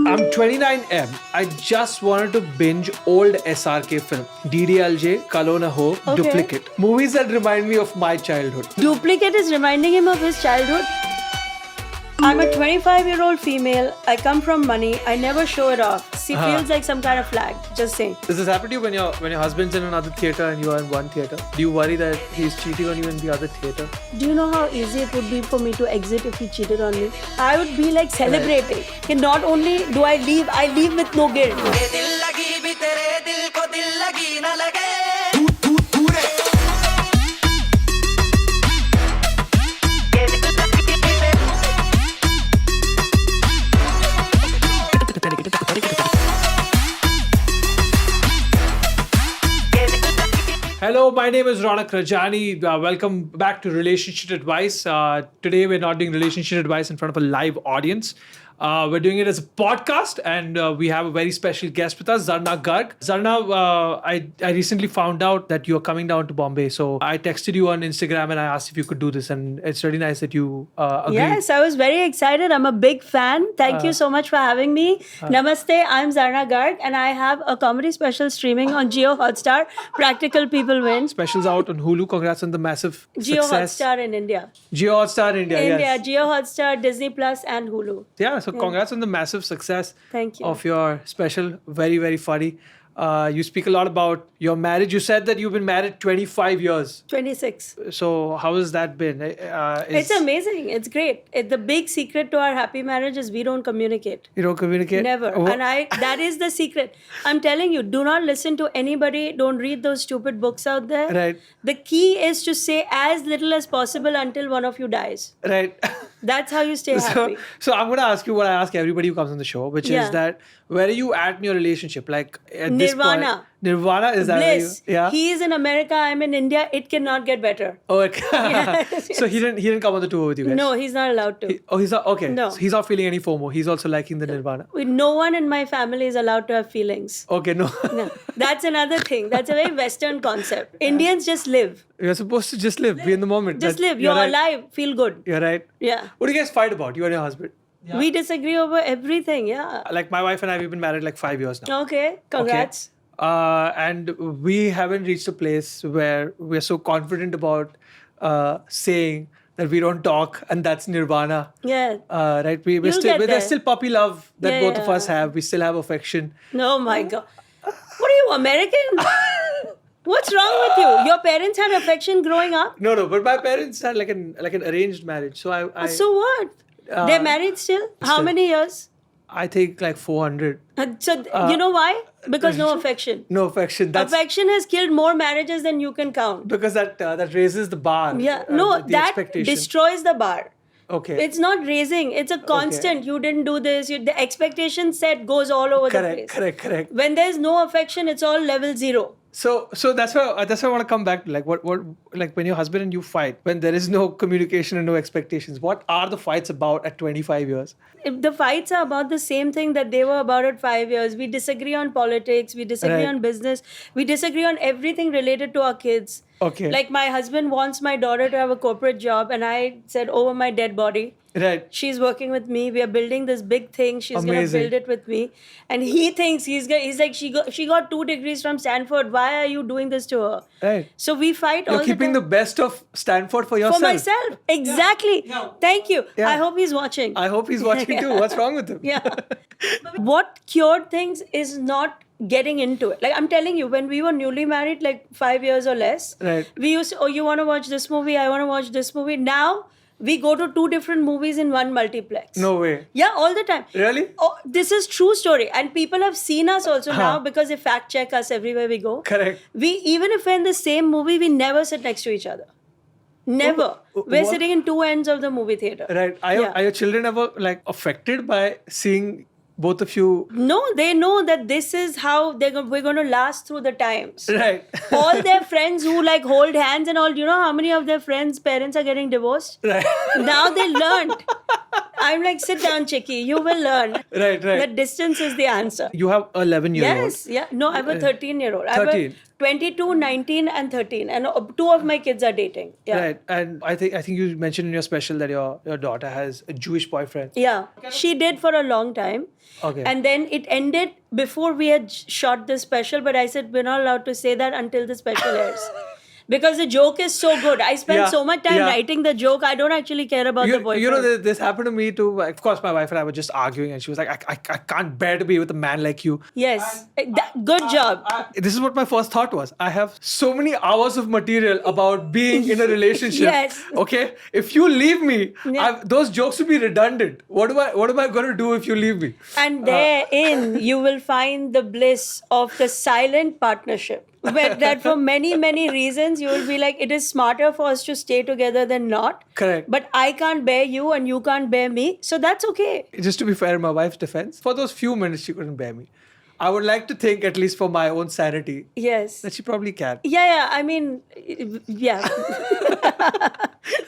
I'm 29M. I just wanted to binge old SRK film. DDLJ, Kalo Na Ho, Okay. Duplicate. Movies that remind me of my childhood. Duplicate is reminding him of his childhood. I'm a 25-year-old female. I come from money. I never show it off. She feels like some kind of flag. Just saying. Does this happen to you when your husband's in another theatre and you are in one theatre? Do you worry that he's cheating on you in the other theatre? Do you know how easy it would be for me to exit if he cheated on me? I would be like celebrating. And not only do I leave with no guilt. Hello, my name is Ronak Rajani. Welcome back to Relationship Advice. Today we're not doing relationship advice in front of a live audience. We're doing it as a podcast, and we have a very special guest with us, Zarna Garg. Zarna, I recently found out that you're coming down to Bombay, so I texted you on Instagram and I asked if you could do this, and it's really nice that you agreed. Yes, I was very excited. I'm a big fan. Thank you so much for having me. Namaste, I'm Zarna Garg, and I have a comedy special streaming on Jio Hotstar, Practical People Win. Specials out on Hulu. Congrats on the massive Jio success. Hotstar in India. Jio Hotstar India. Yes. Jio Hotstar, Disney Plus, and Hulu. Yeah, so congrats on the massive success Thank you. of your special. Very, very funny. You speak a lot about your marriage. You said that you've been married 25 years. 26. So how has that been? It's amazing. It's great. The big secret to our happy marriage is we don't communicate. You don't communicate? Never. Oh, And that is the secret. I'm telling you, do not listen to anybody. Don't read those stupid books out there. Right. The key is to say as little as possible until one of you dies. Right. That's how you stay happy. So I'm going to ask you what I ask everybody who comes on the show, which Yeah. is that where are you at in your relationship? Like at this Nirvana. point, Nirvana, is that where you? Bliss. Yeah. He is in America. I'm in India. It cannot get better. Oh, okay. So he didn't come on the tour with you guys? No, he's not allowed to. He's not, okay. No. So he's not feeling any FOMO. He's also liking the Nirvana. No one in my family is allowed to have feelings. Okay, no. No, that's another thing. That's a very Western concept. Indians just live. You're supposed to just live, be in the moment. Just live. You're You're right. alive. Feel good. You're right. Yeah. What do you guys fight about, you and your husband? We disagree over everything. Yeah. Like my wife and I, we've been married like 5 years now. Okay. Congrats. And we haven't reached a place where we're so confident about saying that we don't talk and that's Nirvana. Yeah. Right? We're You'll still, get there's there. still puppy love that Yeah, both of us yeah. have. We still have affection. No, my God. What are you, American? What's wrong with you? Your parents had affection growing up? No, but my parents had like an arranged marriage. So I So what? They're married still? How still. many years? I think like 400. So, you know why? Because no affection. No affection. That's Affection has killed more marriages than you can count. because that raises the bar. Yeah. No, the that expectation. destroys the bar. Okay. It's not raising. It's a constant. You didn't do this. The expectation set goes all over the place. Correct. When there's no affection, it's all level zero. So that's why I want to come back to like what like when your husband and you fight, when there is no communication and no expectations, what are the fights about at 25 years? If the fights are about the same thing that they were about at 5 years. We disagree on politics. We disagree Right. on business. We disagree on everything related to our kids. Okay. Like my husband wants my daughter to have a corporate job, and I said over my dead body. Right. She's working with me. We are building this big thing. She's gonna Amazing. build it with me. And he thinks he's like she got 2 degrees from Stanford. Why are you doing this to her? Right. So we fight all You're keeping the the time. best of Stanford for yourself. For myself. Exactly. Thank you. Yeah. I hope he's watching. I hope he's watching too. What's wrong with him? Yeah. What cured things is not getting into it. Like I'm telling you, when we were newly married, like 5 years or less, Right. we used to, oh, you want to watch this movie? I want to watch this movie. Now we go to 2 different movies in one multiplex. No way. Yeah, all the time. Really? Oh, this is true story. And people have seen us also now because they fact check us everywhere we go. Correct. Even if we're in the same movie, we never sit next to each other. Never. We're what? sitting in 2 ends of the movie theater. Right. Are your children ever like affected by seeing both of you? No, they know that this is how we're going to last through the times. Right. All their friends who like hold hands and all, you know how many of their friends' parents are getting divorced? Right. Now they learned. I'm like, sit down, Chicky. You will learn. Right. That distance is the answer. You have 11-year-old. Yes, yeah. No, I have a 13-year-old. I have 13. a 22, 19, and 13. And two of my kids are dating. Yeah. Right. And I think you mentioned in your special that your daughter has a Jewish boyfriend. Yeah. She did for a long time. Okay. And then it ended before we had shot the special, but I said we're not allowed to say that until the special airs. Because the joke is so good. I spent Yeah, so much time yeah. writing the joke. I don't actually care about the boyfriend. You know, this happened to me too. Of course, my wife and I were just arguing, and she was like, I can't bear to be with a man like you. Yes. Good job. This is what my first thought was. I have so many hours of material about being in a relationship. Yes. Okay? If you leave me, Yeah. those jokes will be redundant. What am I going to do if you leave me? And therein, you will find the bliss of the silent partnership. But that for many, many reasons, you will be like, it is smarter for us to stay together than not. Correct. But I can't bear you and you can't bear me. So that's okay. Just to be fair, in my wife's defense, for those few minutes she couldn't bear me. I would like to think, at least for my own sanity, Yes. that she probably can. Yeah. I mean, yeah.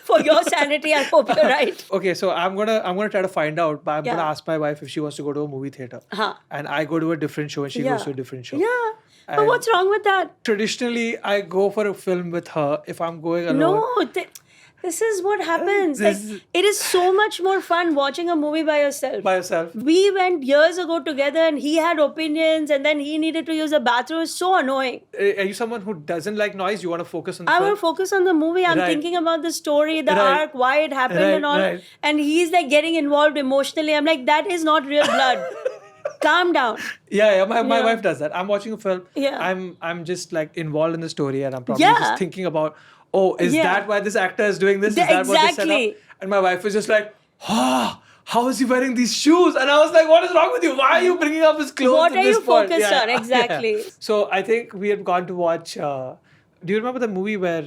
For your sanity, I hope you're right. Okay, so I'm gonna try to find out, but I'm Yeah. gonna ask my wife if she wants to go to a movie theater. Huh. And I go to a different show and she goes to a different show. Yeah. But And- what's wrong with that? Traditionally, I go for a film with her if I'm going alone. No, this is what happens. This- Like, it is so much more fun watching a movie by yourself. By yourself. We went years ago together and he had opinions and then he needed to use the bathroom. It's so annoying. Are you someone who doesn't like noise? You want to focus on the I film? want to focus on the movie. I'm Right. thinking about the story, the Right. arc, why it happened Right, and all. right. And he's like getting involved emotionally. I'm like, that is not real blood. Calm down. Yeah. My Yeah. wife does that. I'm watching a film. Yeah. I'm just like involved in the story and I'm probably Yeah. just thinking about, oh, is Yeah. that why this actor is doing this? Is that what they set Exactly. up? And my wife was just like, how is he wearing these shoes? And I was like, what is wrong with you? Why are you bringing up his clothes? What at are this you point? focused Yeah. on? Exactly. Yeah. So I think we had gone to watch. Do you remember the movie where?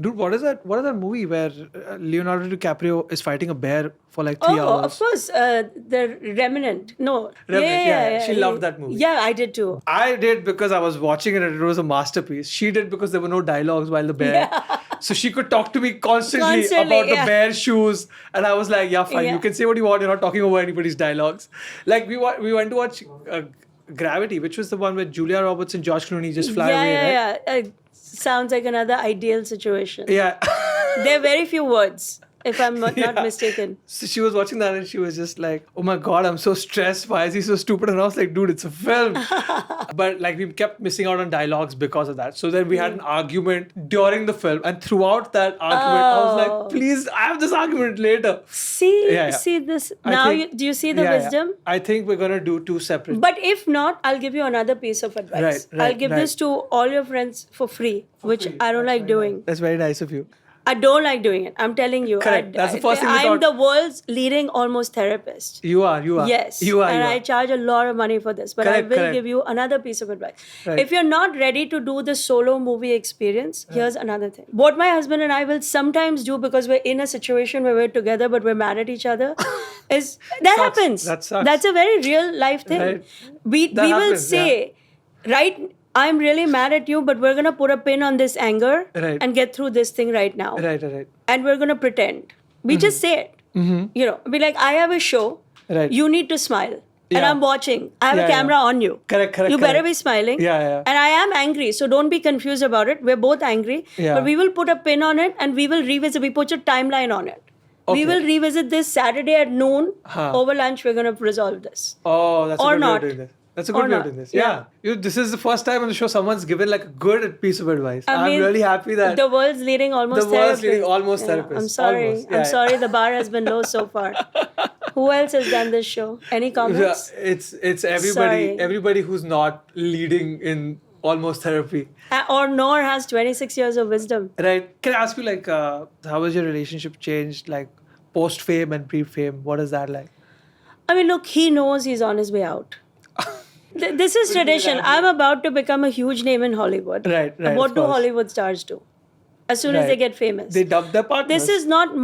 Dude, what is that? What is that movie where Leonardo DiCaprio is fighting a bear for like 3 hours? Of course. The Remnant. No. Remnant, yeah. She loved that movie. Yeah, I did too. I did because I was watching it and it was a masterpiece. She did because there were no dialogues while the bear. Yeah. So she could talk to me constantly Constantly, about the yeah. bear shoes. And I was like, yeah, fine. Yeah. You can say what you want. You're not talking over anybody's dialogues. Like we went to watch Gravity, which was the one where Julia Roberts and George Clooney just fly away, right? Yeah. Sounds like another ideal situation. Yeah. There are very few words, if I'm not Yeah. mistaken. So she was watching that and she was just like, oh my God, I'm so stressed. Why is he so stupid? And I was like, dude, it's a film. But like we kept missing out on dialogues because of that. So then we had an argument during the film. And throughout that argument, I was Oh. like, please, I have this argument later. See Yeah. see this. I Now, think- do you see the Yeah. wisdom? I think we're going to do two separate. But if not, I'll give you another piece of advice. Right, I'll give right. this to all your friends for free, which free. I don't like doing. That's very nice of you. I don't like doing it. I'm telling you. Correct. That's the first thing we I'm thought. the world's leading almost therapist. You are. Yes. You are. And you I are. charge a lot of money for this. But I Correct, will correct. give you another piece of advice. Right. If you're not ready to do the solo movie experience, here's another thing. What my husband and I will sometimes do because we're in a situation where we're together but we're mad at each other is that Sucks. happens. That sucks. That's a very real life thing. Right. We That will happens, say, right, I'm really mad at you, but we're gonna put a pin on this anger Right. and get through this thing right now. Right. And we're gonna pretend. We just say it. You know, be like, I have a show. Right. You need to smile. And Yeah. I'm watching. I have Yeah, a yeah. camera on you. Correct. You better be smiling. Yeah. And I am angry, so don't be confused about it. We're both angry. Yeah. But we will put a pin on it and we will revisit. We put a timeline on it. Okay. We will revisit this Saturday at noon. Huh. Over lunch, we're going to resolve this. Oh, that's Or a good not. way of doing this. That's a Or good way of not. doing this. Yeah. This is the first time on the show someone's given like a good piece of advice. I I'm mean, really happy that the world's leading almost The world's therapist. leading almost Yeah, therapist. I'm sorry. Almost. Yeah. I'm sorry the bar has been low so far. Who else has done this show? Any comments? it's everybody Sorry. everybody who's not leading in almost therapy. Or nor has 26 years of wisdom. Right. Can I ask you like how has your relationship changed like post fame and pre fame? What is that like? I mean, look, he knows he's on his way out. This is tradition. I'm about to become a huge name in Hollywood. Right, And what of do course. Hollywood stars do? As soon as they Right. get famous. They dump their partners. This is not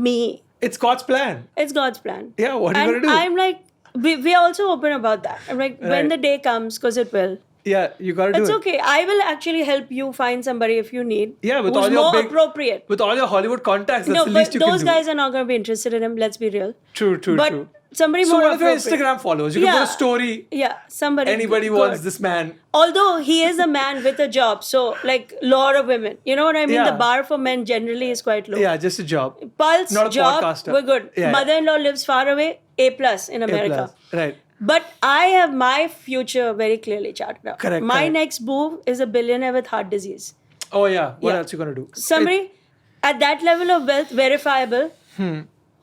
me. It's God's plan. It's God's plan. Yeah, what are you And gonna do? I'm like, we are also open about that. I'm like, when Right. the day comes, because it will, Yeah, you gotta do It's it. okay. I will actually help you find somebody if you need. Yeah, with who's all your more big- appropriate. With all your Hollywood contacts, that's No, the but least you can those do. guys are not going to be interested in him. Let's be real. True, But true. somebody So more one of your appropriate. Instagram followers, you can put a story. Yeah, somebody. Anybody good. wants this man. Although he is a man with a job, so like lot of women. You know what I mean? Yeah. The bar for men generally is quite low. Yeah, just a job. Pulse, Not a job, podcaster. we're good. Yeah. Mother-in-law lives far away, A+ in America. A+. Right. But I have my future very clearly charted out. Correct, My correct. next move is a billionaire with heart disease. Oh yeah. What Yeah. else you gonna do? Somebody at that level of wealth, verifiable,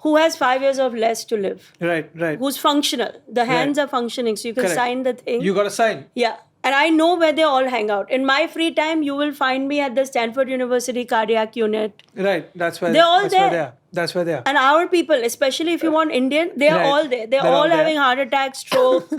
who has 5 years of less to live, Right. who's functional. The hands are functioning, so you can Correct. sign the thing. You gotta sign. Yeah. And I know where they all hang out. In my free time, you will find me at the Stanford University Cardiac Unit. Right. That's where They're all that's there. Where they are. That's where they are. And our people, especially if you want Indian, they are Right. all there. They're They're all all there. having heart attacks, stroke,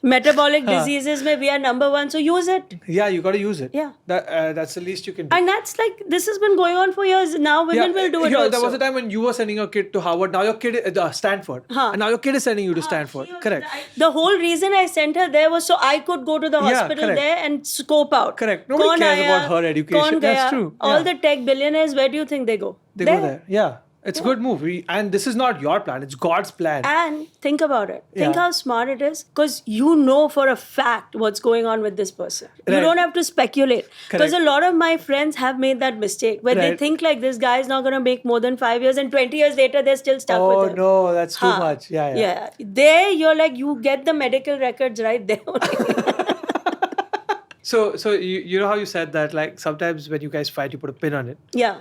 metabolic diseases. Where we are number one, so use it. Yeah, you gotta use it. Yeah. That's the least you can do. And that's like this has been going on for years. Now women will do it also. There was a time when you were sending your kid to Harvard. Now your kid is Stanford. Huh. And now your kid is sending you to Stanford. Correct. The whole reason I sent her there was so I could go to the Yeah, hospital correct. there and scope out. Correct. Nobody Kaun cares aaya, about her education. kaun That's gaya. true. All Yeah. the tech billionaires, where do you think they go? They go there. Yeah. It's a good move. And this is not your plan. It's God's plan. And think about it. Think Yeah. how smart it is. Because you know for a fact what's going on with this person. You Right. don't have to speculate. Because Correct. a lot of my friends have made that mistake where they Right. think like this guy is not going to make more than 5 years and 20 years later they're still stuck Oh with him. no, that's too Huh. much. Yeah. There you're like, you get the medical records right there. So you know how you said that like sometimes when you guys fight, you put a pin on it. yeah.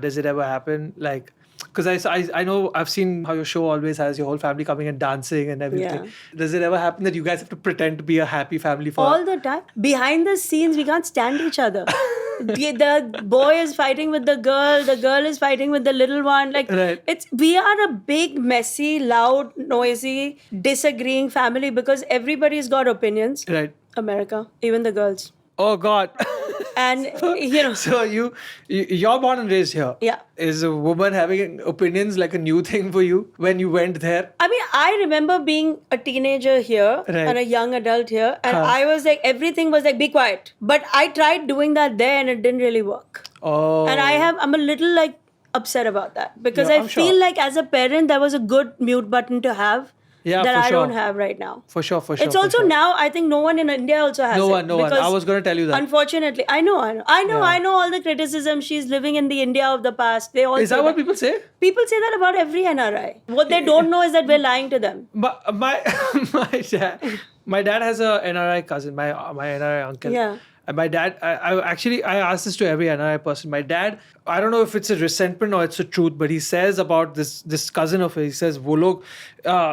Does it ever happen? Like, because I know I've seen how your show always has your whole family coming and dancing and everything. Yeah. Does it ever happen that you guys have to pretend to be a happy family for? All the time. Behind the scenes, we can't stand each other. The boy is fighting with the girl is fighting with the little one. Like Right. we are a big, messy, loud, noisy, disagreeing family because everybody's got opinions. Right. America, even the girls. Oh God. And you know, So you're born and raised here. Yeah. Is a woman having opinions like a new thing for you when you went there? I mean, I remember being a teenager here Right. and a young adult here, and Huh. I was like, everything was like, be quiet. But I tried doing that there and it didn't really work. Oh. And I'm a little like upset about that because Yeah, I I'm feel sure. like as a parent, that was a good mute button to have Yeah, that for I sure. don't have right now. For sure. It's also now, I think no one in India also has No it. one. because I was going to tell you that. Unfortunately, I know all the criticism. She's living in the India of the past. They all Is say that what people say? People say that about every NRI. What they don't know is that we're lying to them. But my dad has a NRI cousin, my NRI uncle. Yeah. And my dad, I asked this to every NRI person. My dad, I don't know if it's a resentment or it's a truth, but he says about this cousin of his, he says, "वो लोग,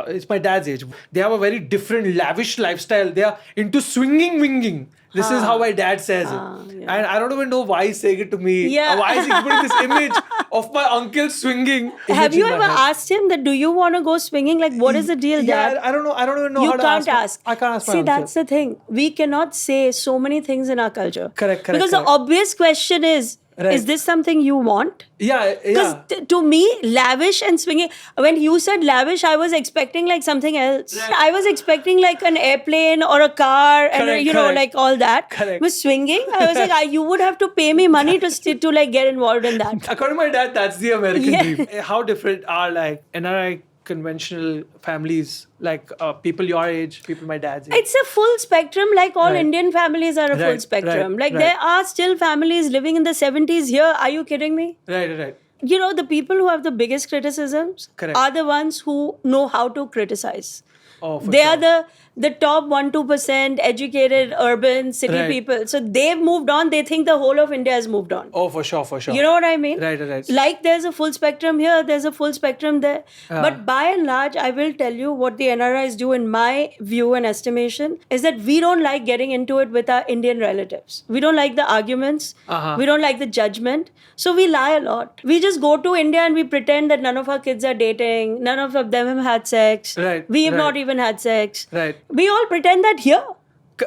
it's my dad's age. They have a very different, lavish lifestyle. They are into swinging, winging." This is how my dad says it. yeah. And I don't even know why he's saying it to me. Yeah. Why is he putting this image of my uncle swinging? Have image you in my ever head? asked him that? Do you want to go swinging? Like, what is the deal, Yeah, Dad? I don't know. I don't even know You how to can't ask. I can't ask my See, uncle. that's the thing. We cannot say so many things in our culture. Correct, Because correct. the obvious question is, Right. is this something you want? Yeah. Because to me, lavish and swinging, when you said lavish, I was expecting like something else. Right. I was expecting like an airplane or a car and Correct, you know, correct. like all that. Correct. With swinging, I was like, you would have to pay me money to like get involved in that. According to my dad, that's the American Yeah. dream. How different are like NRI conventional families, like people your age, people my dad's age? It's a full spectrum, like all Right. Indian families are a full Right, spectrum. right, Like right. there are still families living in the 70s here. Are you kidding me? Right. You know, the people who have the biggest criticisms Correct. are the ones who know how to criticize. Oh, for They sure. are the top 1-2% educated urban city Right. people. So they've moved on. They think the whole of India has moved on. Oh, for sure. You know what I mean? Right. Like there's a full spectrum here, there's a full spectrum there. Yeah. But by and large, I will tell you what the NRIs do, in my view and estimation, is that we don't like getting into it with our Indian relatives. We don't like the arguments. Uh-huh. We don't like the judgment. So we lie a lot. We just go to India and we pretend that none of our kids are dating, none of them have had sex. Right, We have right. not even had sex. Right. We all pretend that here.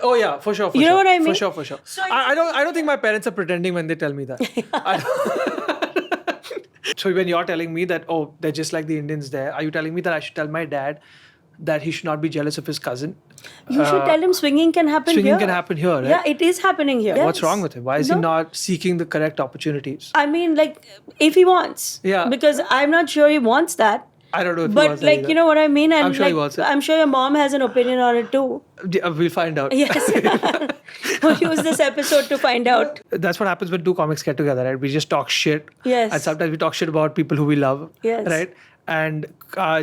Oh yeah, for sure. You know what I mean? For sure. So I don't think my parents are pretending when they tell me that. I don't- So when you're telling me that, oh, they're just like the Indians there, are you telling me that I should tell my dad that he should not be jealous of his cousin. You should tell him swinging can happen here. Swinging can happen here, right? Yeah, it is happening here. What's wrong with him? Why is he not seeking the correct opportunities? I mean, like, if he wants. Yeah. Because I'm not sure he wants that. I don't know if he But, wants that like, either. you know what I mean? And I'm sure he like, wants it. I'm sure your mom has an opinion on it too. We'll find out. Yes. We'll use this episode to find out. That's what happens when two comics get together, right? We just talk shit. Yes. And sometimes we talk shit about people who we love. Yes. Right? And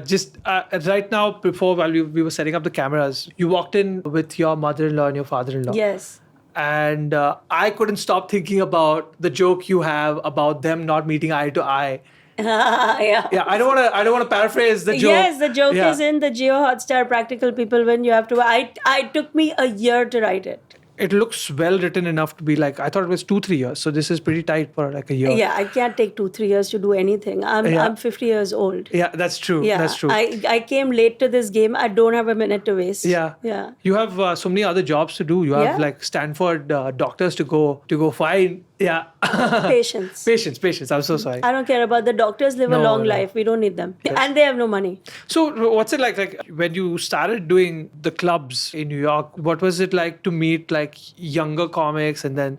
just right now, before while we were setting up the cameras, you walked in with your mother-in-law and your father-in-law. Yes. And I couldn't stop thinking about the joke you have about them not meeting eye to eye. Yeah. Yeah, I don't want to paraphrase the joke. Yes, the joke Yeah. is in the Geo Hotstar Practical People when you have to. I took me a year to write it. It looks well written enough to be like, I thought it was 2-3 years. So this is pretty tight for like a year. Yeah, I can't take 2-3 years to do anything. I'm 50 years old. Yeah, that's true. Yeah, That's true. I came late to this game. I don't have a minute to waste. Yeah. Yeah. You have so many other jobs to do. You have Yeah. like Stanford doctors to go find. Yeah. Patience. Patience. I'm so sorry. I don't care about the doctors. Live a No, long no. life. We don't need them, and they have no money. So what's it like? Like when you started doing the clubs in New York, what was it like to meet like younger comics, and then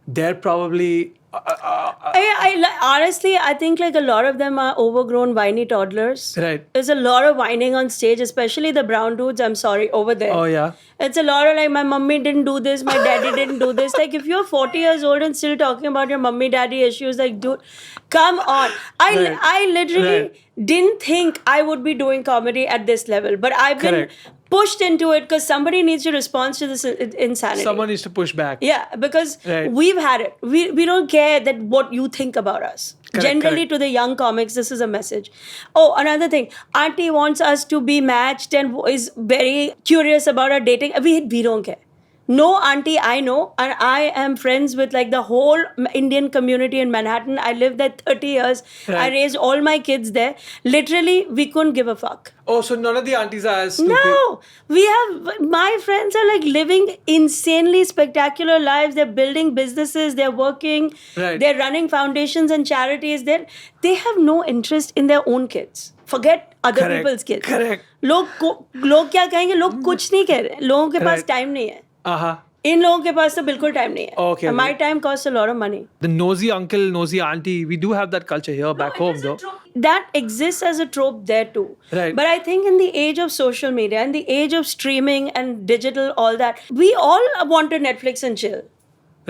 they're probably Honestly, I think like a lot of them are overgrown whiny toddlers. right. There's a lot of whining on stage, especially the brown dudes. I'm sorry, over there. Oh yeah. It's a lot of like, my mummy didn't do this, my daddy didn't do this. Like, if you're 40 years old and still talking about your mummy daddy issues, like, dude, come on. Right. I literally Right. didn't think I would be doing comedy at this level, but I've been Correct. pushed into it because somebody needs to respond to this insanity. Someone needs to push back. Yeah, because Right. we've had it. We don't care that what you think about us. Correct, Generally, correct. to the young comics, this is a message. Oh, another thing. Auntie wants us to be matched and is very curious about our dating. We don't care. No auntie I know, and I am friends with like the whole Indian community in Manhattan. I lived there 30 years. I Right. raised all my kids there. Literally, we couldn't give a fuck. Oh, so none of the aunties are as stupid. No, we have, my friends are like living insanely spectacular lives. They're building businesses, they're working, Right. they're running foundations and charities. They have no interest in their own kids. Forget other Correct, people's kids. correct. लोग क्या कहेंगे? लोग कुछ नहीं कह रहे. लोगों के पास Right. टाइम नहीं है. Uh-huh. इन लोगों के पास तो बिल्कुल टाइम नहीं है. Okay. And my time costs a lot of money. The nosy uncle, nosy auntie, we do have that culture here back home though. That exists as a trope there too. Right. But I think in the age of social media and the age of streaming and digital, all that, we all want to Netflix and chill.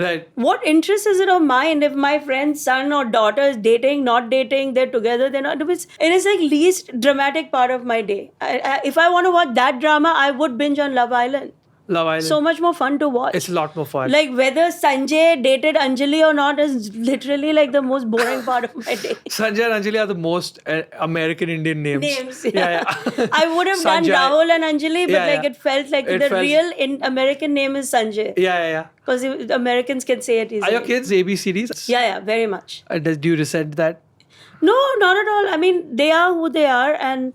Right. What interest is it of mine if my friend's son or daughter is dating, not dating, they're together, they're not? It is like least dramatic part of my day. If I want to watch that drama, I would binge on Love Island. Love Island. So much more fun to watch. It's a lot more fun. Like whether Sanjay dated Anjali or not is literally like the most boring part of my day. Sanjay and Anjali are the most American Indian names. Names. Yeah. I would have done Sanjay. Rahul and Anjali, but Yeah, like yeah. it felt like It the felt- real American name is Sanjay. Yeah. Because Americans can say it easily. Are your kids ABCDs? Yeah, very much. Do you resent that? No, not at all. I mean, they are who they are, and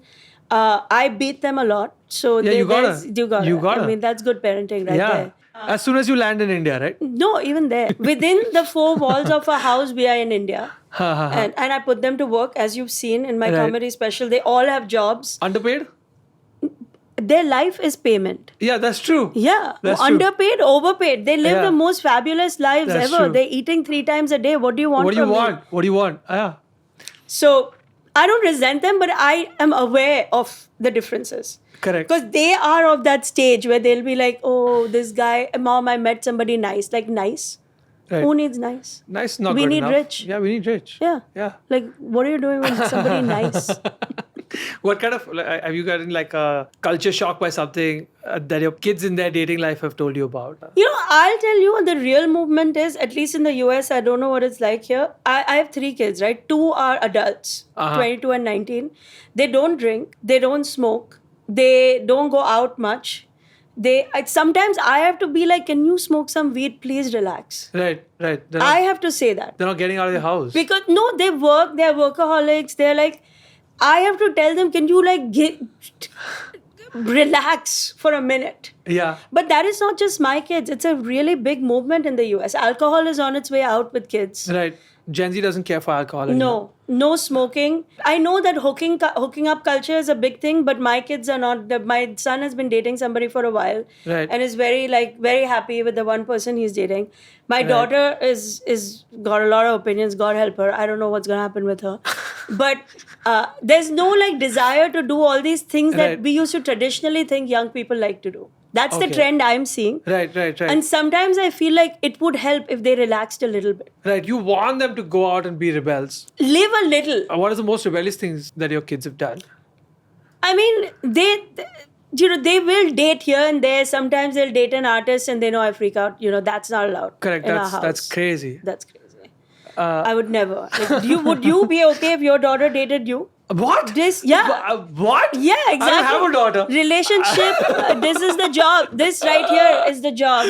I beat them a lot. So Yeah, you gotta. You gotta. I mean, that's good parenting right Yeah. there. As soon as you land in India, right? No, even there. Within the four walls of a house, we are in India. And I put them to work, as you've seen in my Right. comedy special. They all have jobs. Underpaid? Their life is payment. Yeah, that's true. Yeah, That's true. underpaid, overpaid. They live Yeah. the most fabulous lives That's ever. true. They're eating 3 times a day. What do you want? What do you from me? want? What do you want? Yeah. So I don't resent them, but I am aware of the differences. Correct. Because they are of that stage where they'll be like, "Oh, this guy, mom, I met somebody nice." Like nice. Right. Who needs nice? Nice, not We good need enough. rich. Yeah, we need rich. Yeah. Yeah. Like, what are you doing with somebody nice? What kind of have you gotten like a culture shock by something that your kids in their dating life have told you about? You know, I'll tell you what the real movement is, at least in the US. I don't know what it's like here. I have 3 kids, right? 2 are adults, 22 and 19. They don't drink, they don't smoke, they don't go out much. Sometimes I have to be like, can you smoke some weed? Please relax. Right. They're I not, have to say that. they're not getting out of the house. Because, no, they work, they're workaholics. They're like, I have to tell them, can you like relax for a minute? Yeah. But that is not just my kids. It's a really big movement in the US. Alcohol is on its way out with kids. Right. Gen Z doesn't care for alcohol anymore. No smoking. I know that hooking up culture is a big thing, but my kids are not. My son has been dating somebody for a while, Right. and is very happy with the one person he's dating. My daughter is got a lot of opinions. God help her. I don't know what's gonna happen with her, but there's no like desire to do all these things that Right. we used to traditionally think young people like to do. That's the Okay. trend I'm seeing. Right. And sometimes I feel like it would help if they relaxed a little bit. Right. You want them to go out and be rebels. Live a little. What are the most rebellious things that your kids have done? I mean, they will date here and there. Sometimes they'll date an artist and they know I freak out. That's not allowed. Correct. In our That's house. that's crazy. That's crazy. I would never. Like, would you be okay if your daughter dated you? What? What? Yeah, exactly. I don't have a daughter. Relationship. This is the job. This right here is the job.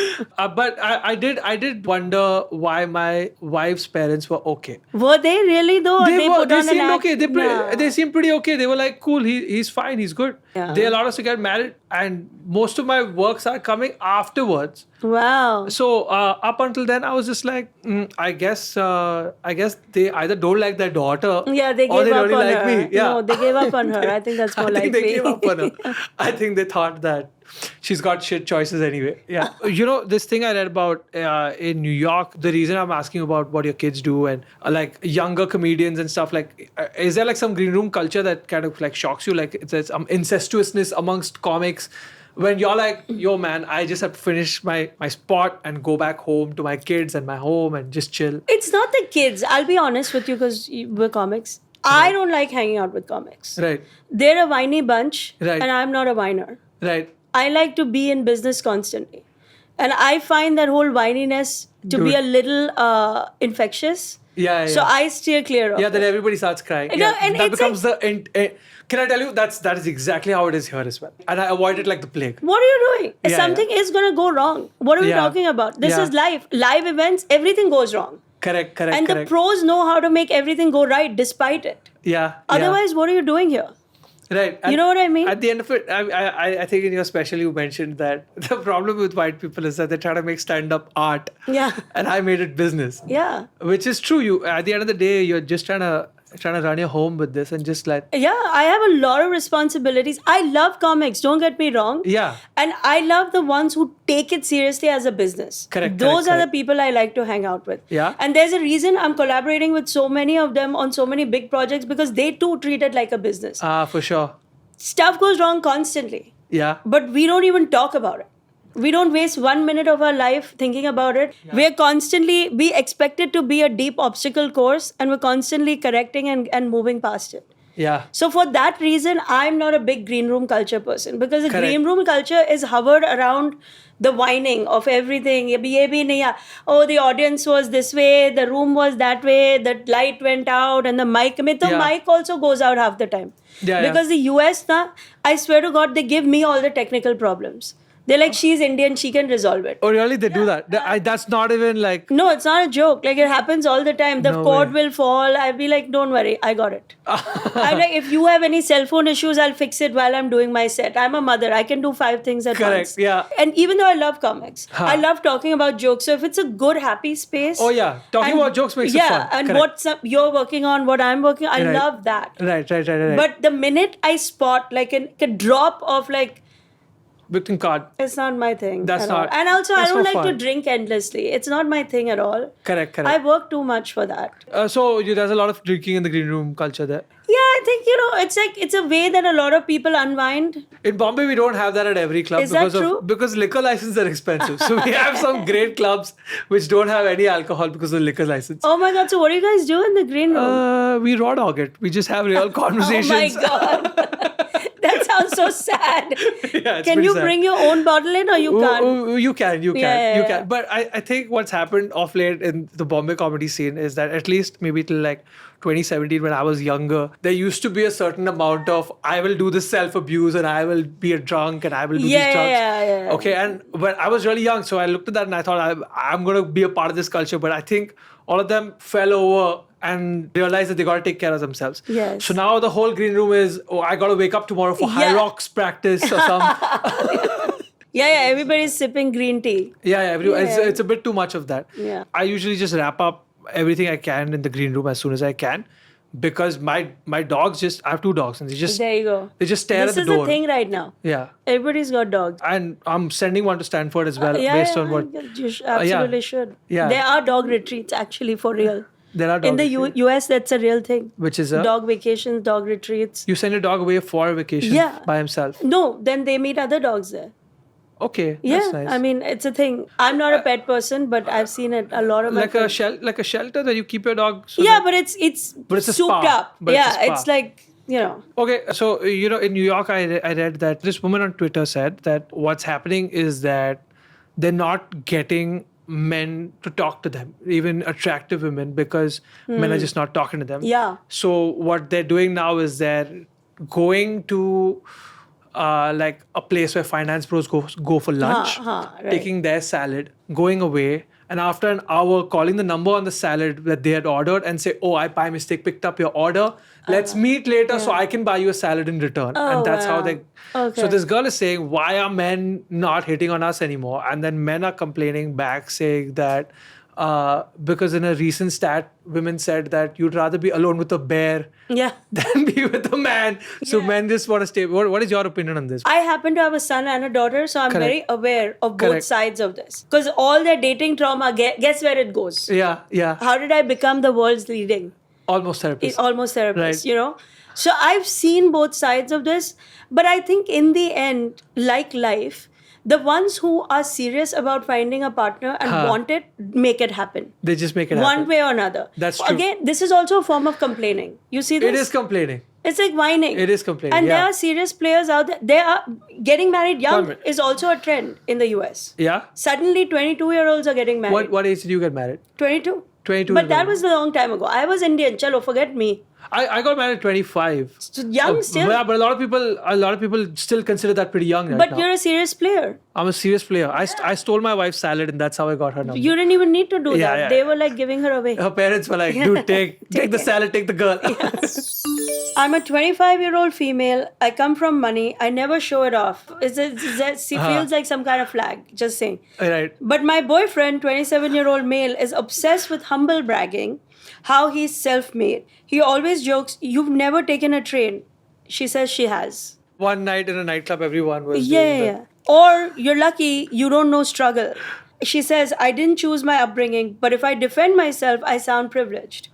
But I did wonder why my wife's parents were okay. Were they really though? Or they put They on an seemed act? okay. Nah. They seemed pretty okay. They were like, cool, he's fine, he's good. Yeah. They allowed us to get married, and most of my works are coming afterwards. Wow. So up until then, I was just like, I guess they either don't like their daughter, Yeah, they or gave they up really on like her. me. Yeah. No, they gave up on her. I think that's more I likely. think they gave up on her. I think they thought that she's got shit choices anyway. Yeah. This thing I read about in New York, the reason I'm asking about what your kids do and like younger comedians and stuff, like, is there like some green room culture that kind of like shocks you? Like there's some incestuousness amongst comics when you're like, yo man, I just have to finish my spot and go back home to my kids and my home and just chill. It's not the kids. I'll be honest with you because we're comics. I don't like hanging out with comics. Right. They're a whiny bunch, Right. and I'm not a whiner. Right. I like to be in business constantly. And I find that whole whininess to be Dude. a little infectious. Yeah. So I steer clear of Yeah, it. then everybody starts crying. No, Yeah, and that it's becomes can I tell you that is exactly how it is here as well. And I avoid it like the plague. What are you doing? Yeah, Something is going to go wrong. What are we Yeah. talking about? This Yeah. is life. Live events, everything goes wrong. Correct. And the pros know how to make everything go right despite it. Yeah. Otherwise, what are you doing here? Right. You know what I mean? At the end of it, I think in your special you mentioned that the problem with white people is that they try to make stand-up art. Yeah. And I made it business. Yeah. Which is true. You at the end of the day, you're just trying to run your home with this and just like Yeah, I have a lot of responsibilities. I love comics, don't get me wrong. yeah. And I love the ones who take it seriously as a business. Correct, Those are the correct. people I like to hang out with. Yeah. And there's a reason I'm collaborating with so many of them on so many big projects because they too treat it like a business. For sure. Stuff goes wrong constantly, Yeah. but we don't even talk about it. We don't waste 1 minute of our life thinking about it. Yeah. We expect it to be a deep obstacle course and we're constantly correcting and moving past it. Yeah. So for that reason, I'm not a big green room culture person because the Correct. green room culture is hovered around the whining of everything. Ye bhi nahi hai. Oh, the audience was this way, the room was that way, the light went out, and the mic. Yeah. Mic also goes out half the time. Yeah, yeah. Because the US, I swear to God, they give me all the technical problems. They're like, she's Indian, she can resolve it. Oh, really? They do that? That's not even like. No, it's not a joke. Like, it happens all the time. The No cord way. will fall. I'll be like, don't worry, I got it. I'm like, if you have any cell phone issues, I'll fix it while I'm doing my set. I'm a mother. I can do 5 things at Correct, once. yeah. And even though I love comics, Huh. I love talking about jokes. So if it's a good, happy space. Oh, yeah. Talking about jokes makes it yeah, fun. and Correct. what you're working on, what I'm working on, I Right. love that. Right. But the minute I spot like a drop of like, Victim card. it's not my thing. That's at all. not- And also, I that's don't not like to fun. drink endlessly. It's not my thing at all. Correct. I work too much for that. So there's a lot of drinking in the green room culture there. Yeah, I think it's a way that a lot of people unwind. In Bombay, we don't have that at every club Is that true? because liquor licenses are expensive. So we have some great clubs which don't have any alcohol because of liquor license. Oh my God! So what do you guys do in the green room? We raw dog it. We just have real Oh conversations. my God! That sounds so sad. Yeah, it's Can pretty you sad. bring your own bottle in, or you can't? You can. Yeah, You yeah. can. But I think what's happened of late in the Bombay comedy scene is that at least maybe till like 2017 when I was younger, there used to be a certain amount of I will do this self-abuse and I will be a drunk and I will do Yeah, these drugs. yeah. Okay, and when I was really young, so I looked at that and I thought I'm going to be a part of this culture. But I think all of them fell over and realized that they got to take care of themselves. Yes. So now the whole green room is, I got to wake up tomorrow for high Yeah. rocks practice or some. Yeah. Everybody's sipping green tea. Yeah, Yeah. it's a bit too much of that. Yeah. I usually just wrap up everything I can in the green room as soon as I can, because my dogs just, I have 2 dogs and There you go. they just stare This at is the door. the thing right now. Yeah. Everybody's got dogs. And I'm sending one to Stanford as well, Yeah, based yeah, on what you absolutely should. Yeah. There are dog retreats actually for real. there are dogs. In the US, that's a real thing. which is a Dog vacations, dog retreats. you send your dog away for a vacation Yeah. by himself. No, then they meet other dogs there. Okay, Yeah, that's nice. I mean, it's a thing. I'm not a pet person, but I've seen it. A lot of my like a friends. like a shelter that you keep your dog. So Yeah, that- but it's But it's a souped spa. up. But it's a Yeah, spa. it's like, you know. Okay, so in New York, I read that this woman on Twitter said that what's happening is that they're not getting men to talk to them, even attractive women, because men are just not talking to them. Yeah. So what they're doing now is they're going to like a place where finance bros go for lunch, right. taking their salad, going away, and after an hour calling the number on the salad that they had ordered and say, "Oh, I by mistake picked up your order. Let's meet later so I can buy you a salad in return." Oh, and that's how wow. they. Okay. So this girl is saying, "Why are men not hitting on us anymore?" And then men are complaining back, saying that because in a recent stat, women said that you'd rather be alone with a bear Yeah. than be with a man. So Yeah. men just want to stay. What is your opinion on this? I happen to have a son and a daughter, so I'm Correct. very aware of both Correct. sides of this. Because all their dating trauma, guess where it goes? Yeah, yeah. How did I become the world's leading? Almost therapist. Almost therapist, Right. you know? So I've seen both sides of this, but I think in the end, like life, the ones who are serious about finding a partner and want it, make it happen. They just make it One happen. way or another. That's true. Again, this is also a form of complaining. You see this? It is complaining. It's like whining. It is complaining, And yeah. there are serious players out there. They are getting married young minute. is also a trend in the US. Yeah. Suddenly 22-year-olds are getting married. What age did you get married? 22. 22. But that was a long time ago. I was Indian. Chalo, forget me. I got married at 25. So young still. Yeah, but a lot of people still consider that pretty young right But now. you're a serious player. I'm a serious player. I stole my wife's salad and that's how I got her number. You didn't even need to do Yeah, that. yeah. They were like giving her away. Her parents were like, "Dude, take the salad, take the girl." I'm a 25-year-old female. I come from money. I never show it off. She feels like some kind of flag. Just saying. Right. But my boyfriend, 27-year-old male, is obsessed with humble bragging, how he's self-made. He always jokes, "You've never taken a train." She says she has. One night in a nightclub, everyone was Yeah, doing yeah. Or you're lucky you don't know struggle. She says, "I didn't choose my upbringing, but if I defend myself, I sound privileged."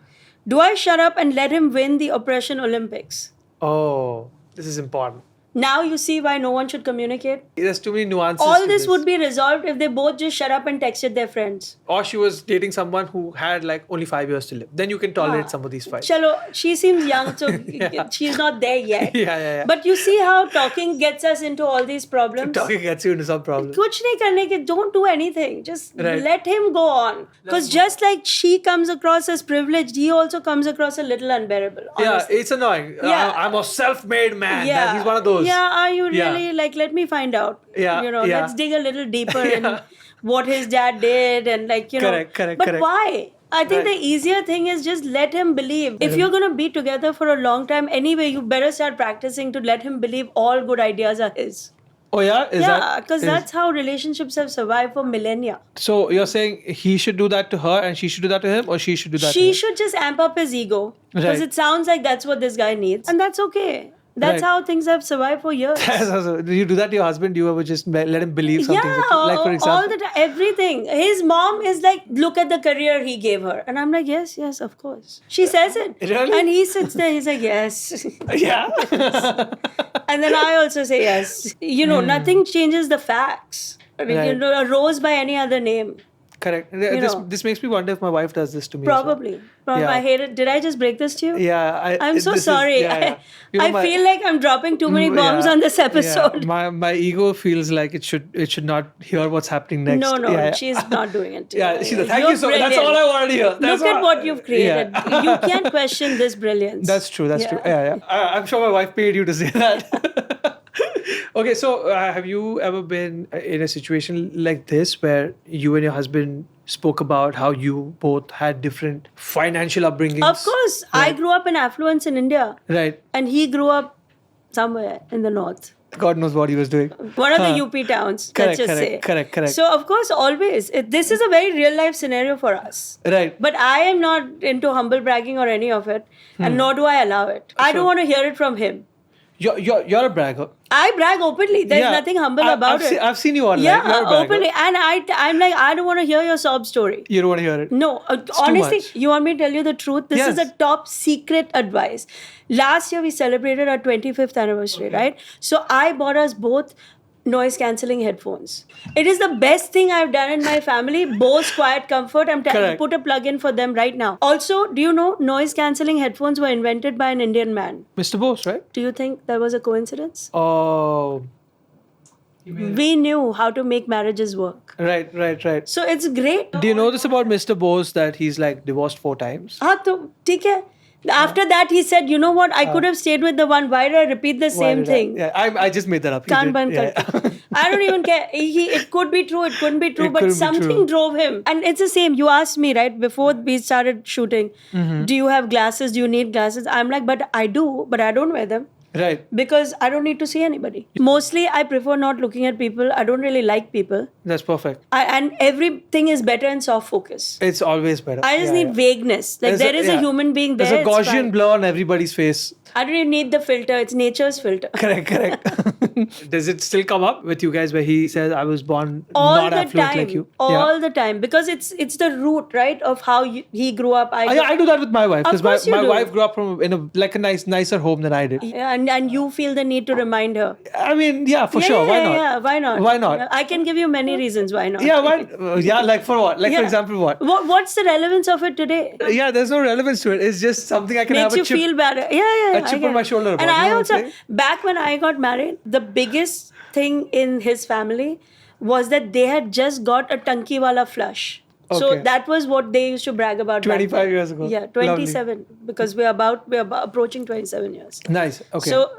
Do I shut up and let him win the oppression Olympics? Oh, this is important. Now you see why no one should communicate? There's too many nuances. All to this would be resolved if they both just shut up and texted their friends. Or she was dating someone who had like only 5 years to live. Then you can tolerate some of these fights. Chalo, she seems young, so Yeah. she's not there yet. Yeah. But you see how talking gets us into all these problems? Talking gets you into some problems. Kuch nahi karne ke, don't do anything. Just Right. let him go on. Because just like she comes across as privileged, he also comes across a little unbearable. Yeah, Honestly. it's annoying. Yeah. I'm a self-made man. He's one of those. Yeah, are you Yeah. really like? Let me find out. Yeah, You know, yeah. let's dig a little deeper Yeah. in what his dad did and like you know. Correct, But correct. why? I think Right. the easier thing is just let him believe. If you're gonna be together for a long time anyway, you better start practicing to let him believe all good ideas are his. Oh yeah? Because that's how relationships have survived for millennia. So you're saying he should do that to her and she should do that to him, or she should do that to She him? should just amp up his ego because Right. it sounds like that's what this guy needs, and that's okay. That's Right. how things have survived for years. Do you do that to your husband? Do you ever just let him believe something? Yeah, Like for example. all the time, everything. His mom is like, "Look at the career he gave her," and I'm like, "Yes, yes, of course." She says it, Really? and he sits there. He's like, "Yes," Yeah. and then I also say yes. You know, nothing changes the facts. I mean, you Right. know, a rose by any other name. Correct. know. This makes me wonder if my wife does this to me. as well. Probably. Yeah. I hate it. Did I just break this to you? Yeah. I'm so this is- sorry. yeah. You know, I feel like I'm dropping too many bombs yeah, on this episode. Yeah. My ego feels like it should not hear what's happening next. No, Yeah, yeah. she's not doing it. Yeah, she's like, thank You're you so much. That's brilliant. all I wanted to hear. That's Look at all- what you've created. Yeah. You can't question this brilliance. That's true. That's true. Yeah. I'm sure my wife paid you to say that. Okay, so have you ever been in a situation like this where you and your husband spoke about how you both had different financial upbringings? Of course. I grew up in affluence in India. Right. And he grew up somewhere in the north. God knows what he was doing. One of the UP towns, let's just say. Correct. So, of course, always, this is a very real life scenario for us. Right. But I am not into humble bragging or any of it, and nor do I allow it. I don't want to hear it from him. You're a bragger. I brag openly. There's nothing humble about it. I've seen you online. Yeah, You're a bragger. openly. And I'm like, I don't want to hear your sob story. You don't want to hear it. No, too honestly, much. you want me to tell you the truth? This is Yes. a top secret advice. Last year, we celebrated our 25th anniversary, right? So I bought us both noise cancelling headphones. It is the best thing I've done in my family. Bose Quiet Comfort. I'm telling you, Correct. put a plug in for them right now. Also, do you know noise cancelling headphones were invented by an Indian man? Mr. Bose, right? Do you think that was a coincidence? Oh, We knew how to make marriages work. right. So it's great. Do you know this about Mr. Bose that he's like divorced 4 times? हाँ तो ठीक है. After that, he said, you know what? I could have stayed with the one. Why did I repeat the Why same did thing? I just made that up. He Kaan did. ban Yeah. karke. I don't even care. It could be true. It couldn't be true. It But couldn't be something true. drove him. And it's the same. You asked me, right? Before we started shooting, Mm-hmm. do you have glasses? Do you need glasses? I'm like, but I do. But I don't wear them. Right. Because I don't need to see anybody. Mostly, I prefer not looking at people. I don't really like people. That's perfect. And everything is better in soft focus. It's always better. I just Yeah, need yeah. vagueness. Like there is a human being there. There's a it's Gaussian fine. blur on everybody's face. I don't even need the filter. It's nature's filter. Correct. Does it still come up with you guys where he says, I was born All not the affluent time. like you? All the time. Because it's the root, right, of how he grew up. I do that with my wife. Because course you my do. wife grew up in a nicer home than I did. Yeah, and you feel the need to remind her. I mean, yeah, for sure. Why not? Yeah, why not? Why not? Yeah, I can give you many reasons why not. Yeah, why? Yeah, like for what? Like, for Yeah. example, what? What's the relevance of it today? Yeah, there's no relevance to it. It's just something I can Makes have a you chip. feel better. Yeah. a chip on my shoulder about, And you I know what I'm also, saying? back when I got married, the biggest thing in his family was that they had just got a Tanki wala flush. So Okay. that was what they used to brag about. back 25 then. years ago. Yeah, 27. Because we're approaching 27 years. Nice. Okay. So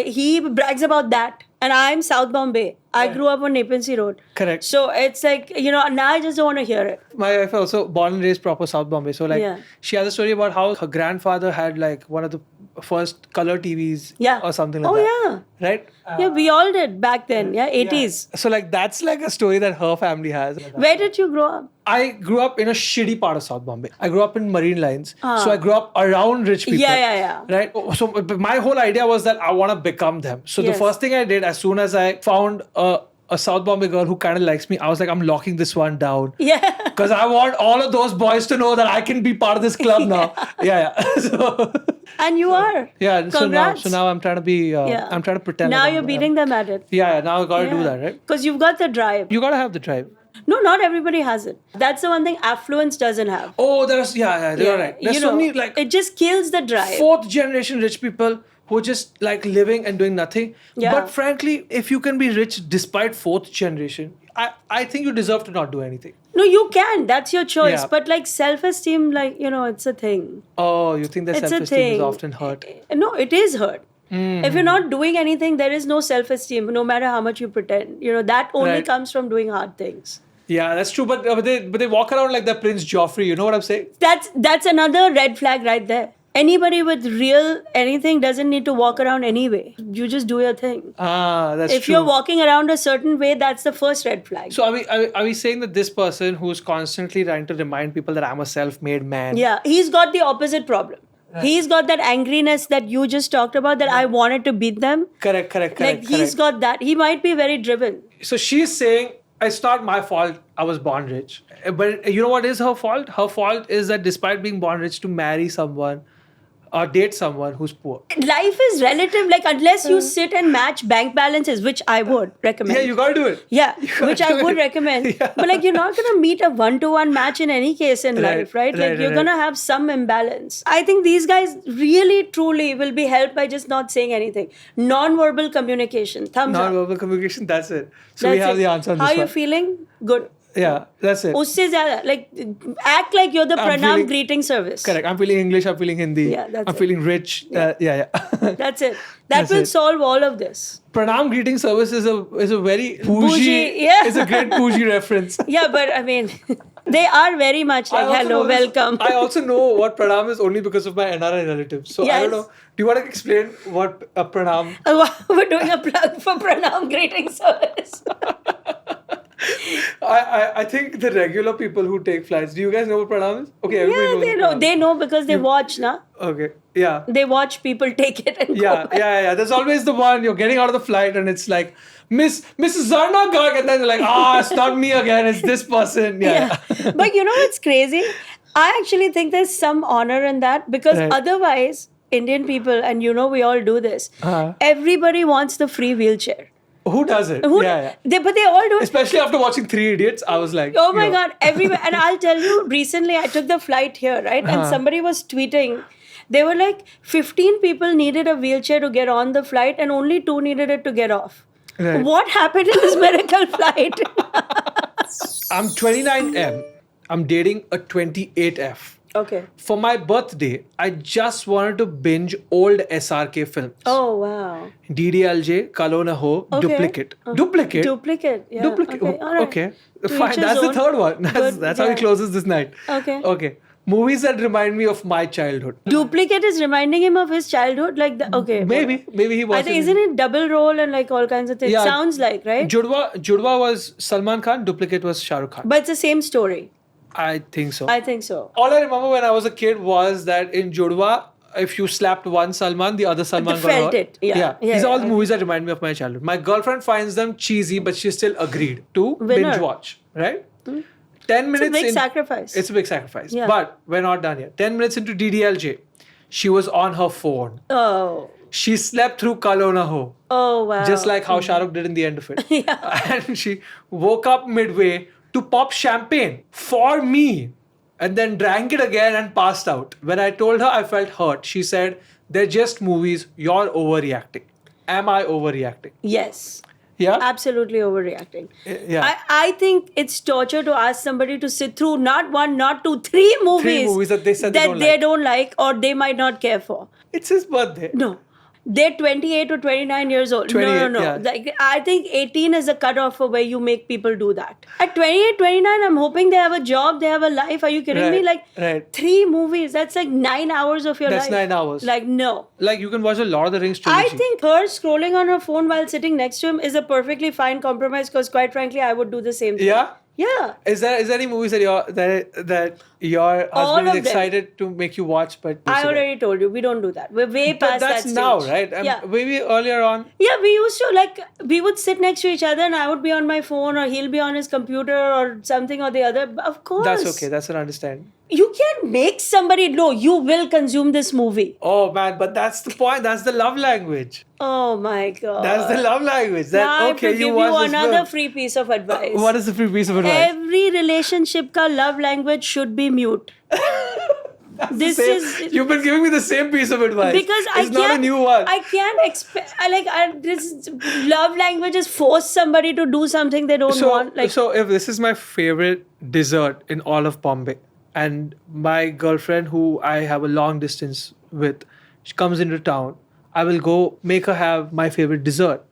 he brags about that. And I'm South Bombay. I grew up on Nepean Sea Road. Correct. So it's like, now I just don't want to hear it. My wife also born and raised proper South Bombay. So like Yeah. she has a story about how her grandfather had like one of the first color TVs Yeah. or something like Oh, that. yeah. Right? Yeah, we all did back then. Yeah, 80s. So like that's like a story that her family has. Where did you grow up? I grew up in a shitty part of South Bombay. I grew up in Marine Lines. So I grew up around rich people. Yeah. Right? So but my whole idea was that I want to become them. So the Yes. first thing I did as soon as I found a South Bombay girl who kind of likes me, I was like, I'm locking this one down. Yeah. Because I want all of those boys to know that I can be part of this club now. Yeah. So, And you are. yeah. Congrats. So now I'm trying to be, Yeah. I'm trying to pretend. Now like I'm- you're beating them at it. Yeah. Now I got to do that, right? Because you've got the drive. You got to have the drive. No, not everybody has it. That's the one thing affluence doesn't have. Oh, you're right. There's so many like it just kills the drive. 4th generation rich people who are just like living and doing nothing. Yeah. But frankly, if you can be rich despite 4th generation, I think you deserve to not do anything. No, you can. That's your choice. Yeah. But like self-esteem, like, it's a thing. Oh, you think that It's a self-esteem is thing. often hurt? No, it is hurt. If you're not doing anything, there is no self-esteem, no matter how much you pretend. That only Right. comes from doing hard things. Yeah, that's true. But they walk around like the Prince Joffrey. You know what I'm saying? That's another red flag right there. Anybody with real anything doesn't need to walk around anyway. You just do your thing. That's If true. you're walking around a certain way, that's the first red flag. So are we saying that this person who's constantly trying to remind people that I'm a self-made man? Yeah, he's got the opposite problem. He's got that angriness that you just talked about, that I wanted to beat them. Correct. Like he's got that. He might be very driven. So she's saying, it's not my fault I was born rich. But you know what is her fault? Her fault is that despite being born rich, to marry someone or date someone who's poor. Life is relative. Like unless you sit and match bank balances, which I would recommend. Yeah, you gotta do it. Yeah, gotta which I do would it. recommend. Yeah. But like you're not gonna meet a 1-to-1 match in any case in Right, life, right? Like right, you're right. gonna have some imbalance. I think these guys really, truly will be helped by just not saying anything. Non-verbal communication. Thumbs up. Non-verbal communication, that's it. So we That's have it. the answer on How this you one. feeling? Good. Yeah, that's it. Usse zyada, like act like you're the I'm pranam feeling- greeting service. Correct. I'm feeling English, I'm feeling Hindi. Yeah, that's I'm it. feeling rich. Yeah. That's it. That That's will it. solve all of this. Pranam greeting service is a very Bougie, yeah. It's a great bougie reference. Yeah, but I mean, They are very much I like, also hello, know this- welcome. I also know what pranam is only because of my NRI relatives. So I don't Yes. know. Do you want to explain what a pranam? We're doing a plug for Pranam Greeting Service. I think the regular people who take flights. Do you guys know what pranam is? Okay, everybody Yeah, knows. they what know. pranam They is. know because they watch, na? Okay. Yeah. They watch people take it and go Yeah, back. yeah. There's always the one you're getting out of the flight and it's like Mrs. Zarna Garg, and then they're like, it's not me again, it's this person. Yeah. But you know what's crazy? I actually think there's some honor in that because Right. otherwise, Indian people, and you know we all do this, Uh-huh. everybody wants the free wheelchair. Who does it? Who- Yeah. but they all do it. Especially after watching Three Idiots, I was like, Oh my God, everywhere. And I'll tell you, recently I took the flight here, right? And somebody was tweeting. They were like, 15 people needed a wheelchair to get on the flight and only 2 needed it to get off. Right. What happened in this miracle flight? I'm 29M. I'm dating a 28F. Okay. For my birthday, I just wanted to binge old SRK films. Oh, wow. DDLJ, Kalona Ho, Okay. Duplicate. Duplicate? Duplicate. Yeah. Duplicate. Okay. All right. Okay. To Fine. each his That's the own. third one. Good. That's how he Yeah. closes this night. Okay. Okay. Movies that remind me of my childhood. Duplicate is reminding him of his childhood. Like, okay. Maybe he was. I think, isn't it double role and like all kinds of things? Yeah. Sounds like, right? Judwa was Salman Khan. Duplicate was Shah Rukh Khan. But it's the same story. I think so. I think so. All I remember when I was a kid was that in Judwa, if you slapped one Salman, the other Salman got felt hurt. it. Yeah. These are all the Yeah. movies that remind me of my childhood. My girlfriend finds them cheesy, but she still agreed to Winner. binge watch. Right? 10 minutes It's a big in, sacrifice. It's a big sacrifice. Yeah. But we're not done yet. 10 minutes into DDLJ, she was on her phone. Oh. She slept through Kalona Ho. Oh, wow. Just like how Shah Rukh did in the end of it. And she woke up midway to pop champagne for me and then drank it again and passed out. When I told her I felt hurt, she said, they're just movies, you're overreacting. Am I overreacting? Yes. Yeah? Absolutely overreacting. Yeah. I think it's torture to ask somebody to sit through not one, not two, 3 movies. movies that they said they don't like. or they might not care for. It's his birthday. No. They're 28 or 29 years old. 28, No. yeah. Like, I think 18 is a cutoff for where you make people do that. At 28, 29, I'm hoping they have a job, they have a life. Are you kidding me? Like, right. 3 movies, that's like 9 hours of your That's life. 9 hours. Like, no. Like you can watch a Lord of the Rings trilogy. I think her scrolling on her phone while sitting next to him is a perfectly fine compromise because, quite frankly, I would do the same thing. Yeah? Yeah. Is there any movies that your All husband is of them. excited to make you watch, but you I sit already told you, we don't do that. We're way But past that's that stage. now, right? Yeah. Maybe earlier on. Yeah, we used to like, we would sit next to each other and I would be on my phone or he'll be on his computer or something or the other. Of course. That's okay. That's an understanding. You can't make somebody know you will consume this movie. Oh man, but that's the point. That's the love language. Oh my God. That's the love language. That Now I have okay, to give you watch this another film. free piece of advice. What is the free piece of advice? Every relationship ka love language should be mute. This is You've been giving me the same piece of advice. because it's not a new one. I can't expect. This love languages force somebody to do something they don't want. Like, so if this is my favorite dessert in all of Bombay, and my girlfriend who I have a long distance with, she comes into town, I will go make her have my favorite dessert.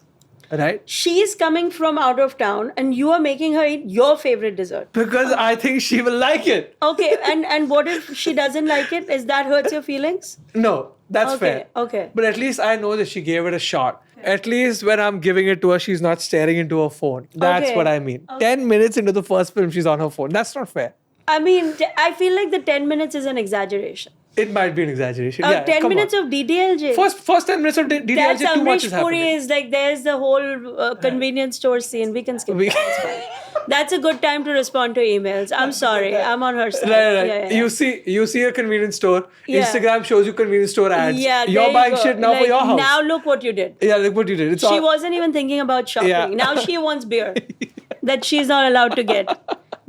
Right? she's coming from out of town and you are making her eat your favorite dessert. Because I think she will like it. Okay, and what if she doesn't like it? Is that hurts your feelings? No, that's Okay, fair. okay. But at least I know that she gave it a shot. At least when I'm giving it to her, she's not staring into her phone. That's Okay. what I mean. 10 minutes into the first film, she's on her phone. That's not fair. I mean, I feel like the 10 minutes is an exaggeration. It might be an exaggeration. 10 come minutes on. of DDLJ. First 10 minutes of DDLJ, That's too much Amrish is Puri happening. is like, there's the whole convenience store scene. We can skip We- that. It's fine. That's a good time to respond to emails. I'm sorry. I'm on her side. Right. Yeah. You see a convenience store. Yeah. Instagram shows you convenience store ads. Yeah, there You're you buying go. shit now for Like, your house. Now look what you did. Yeah, look what you did. It's She all, wasn't even thinking about shopping. Yeah. Now she wants beer that she's not allowed to get.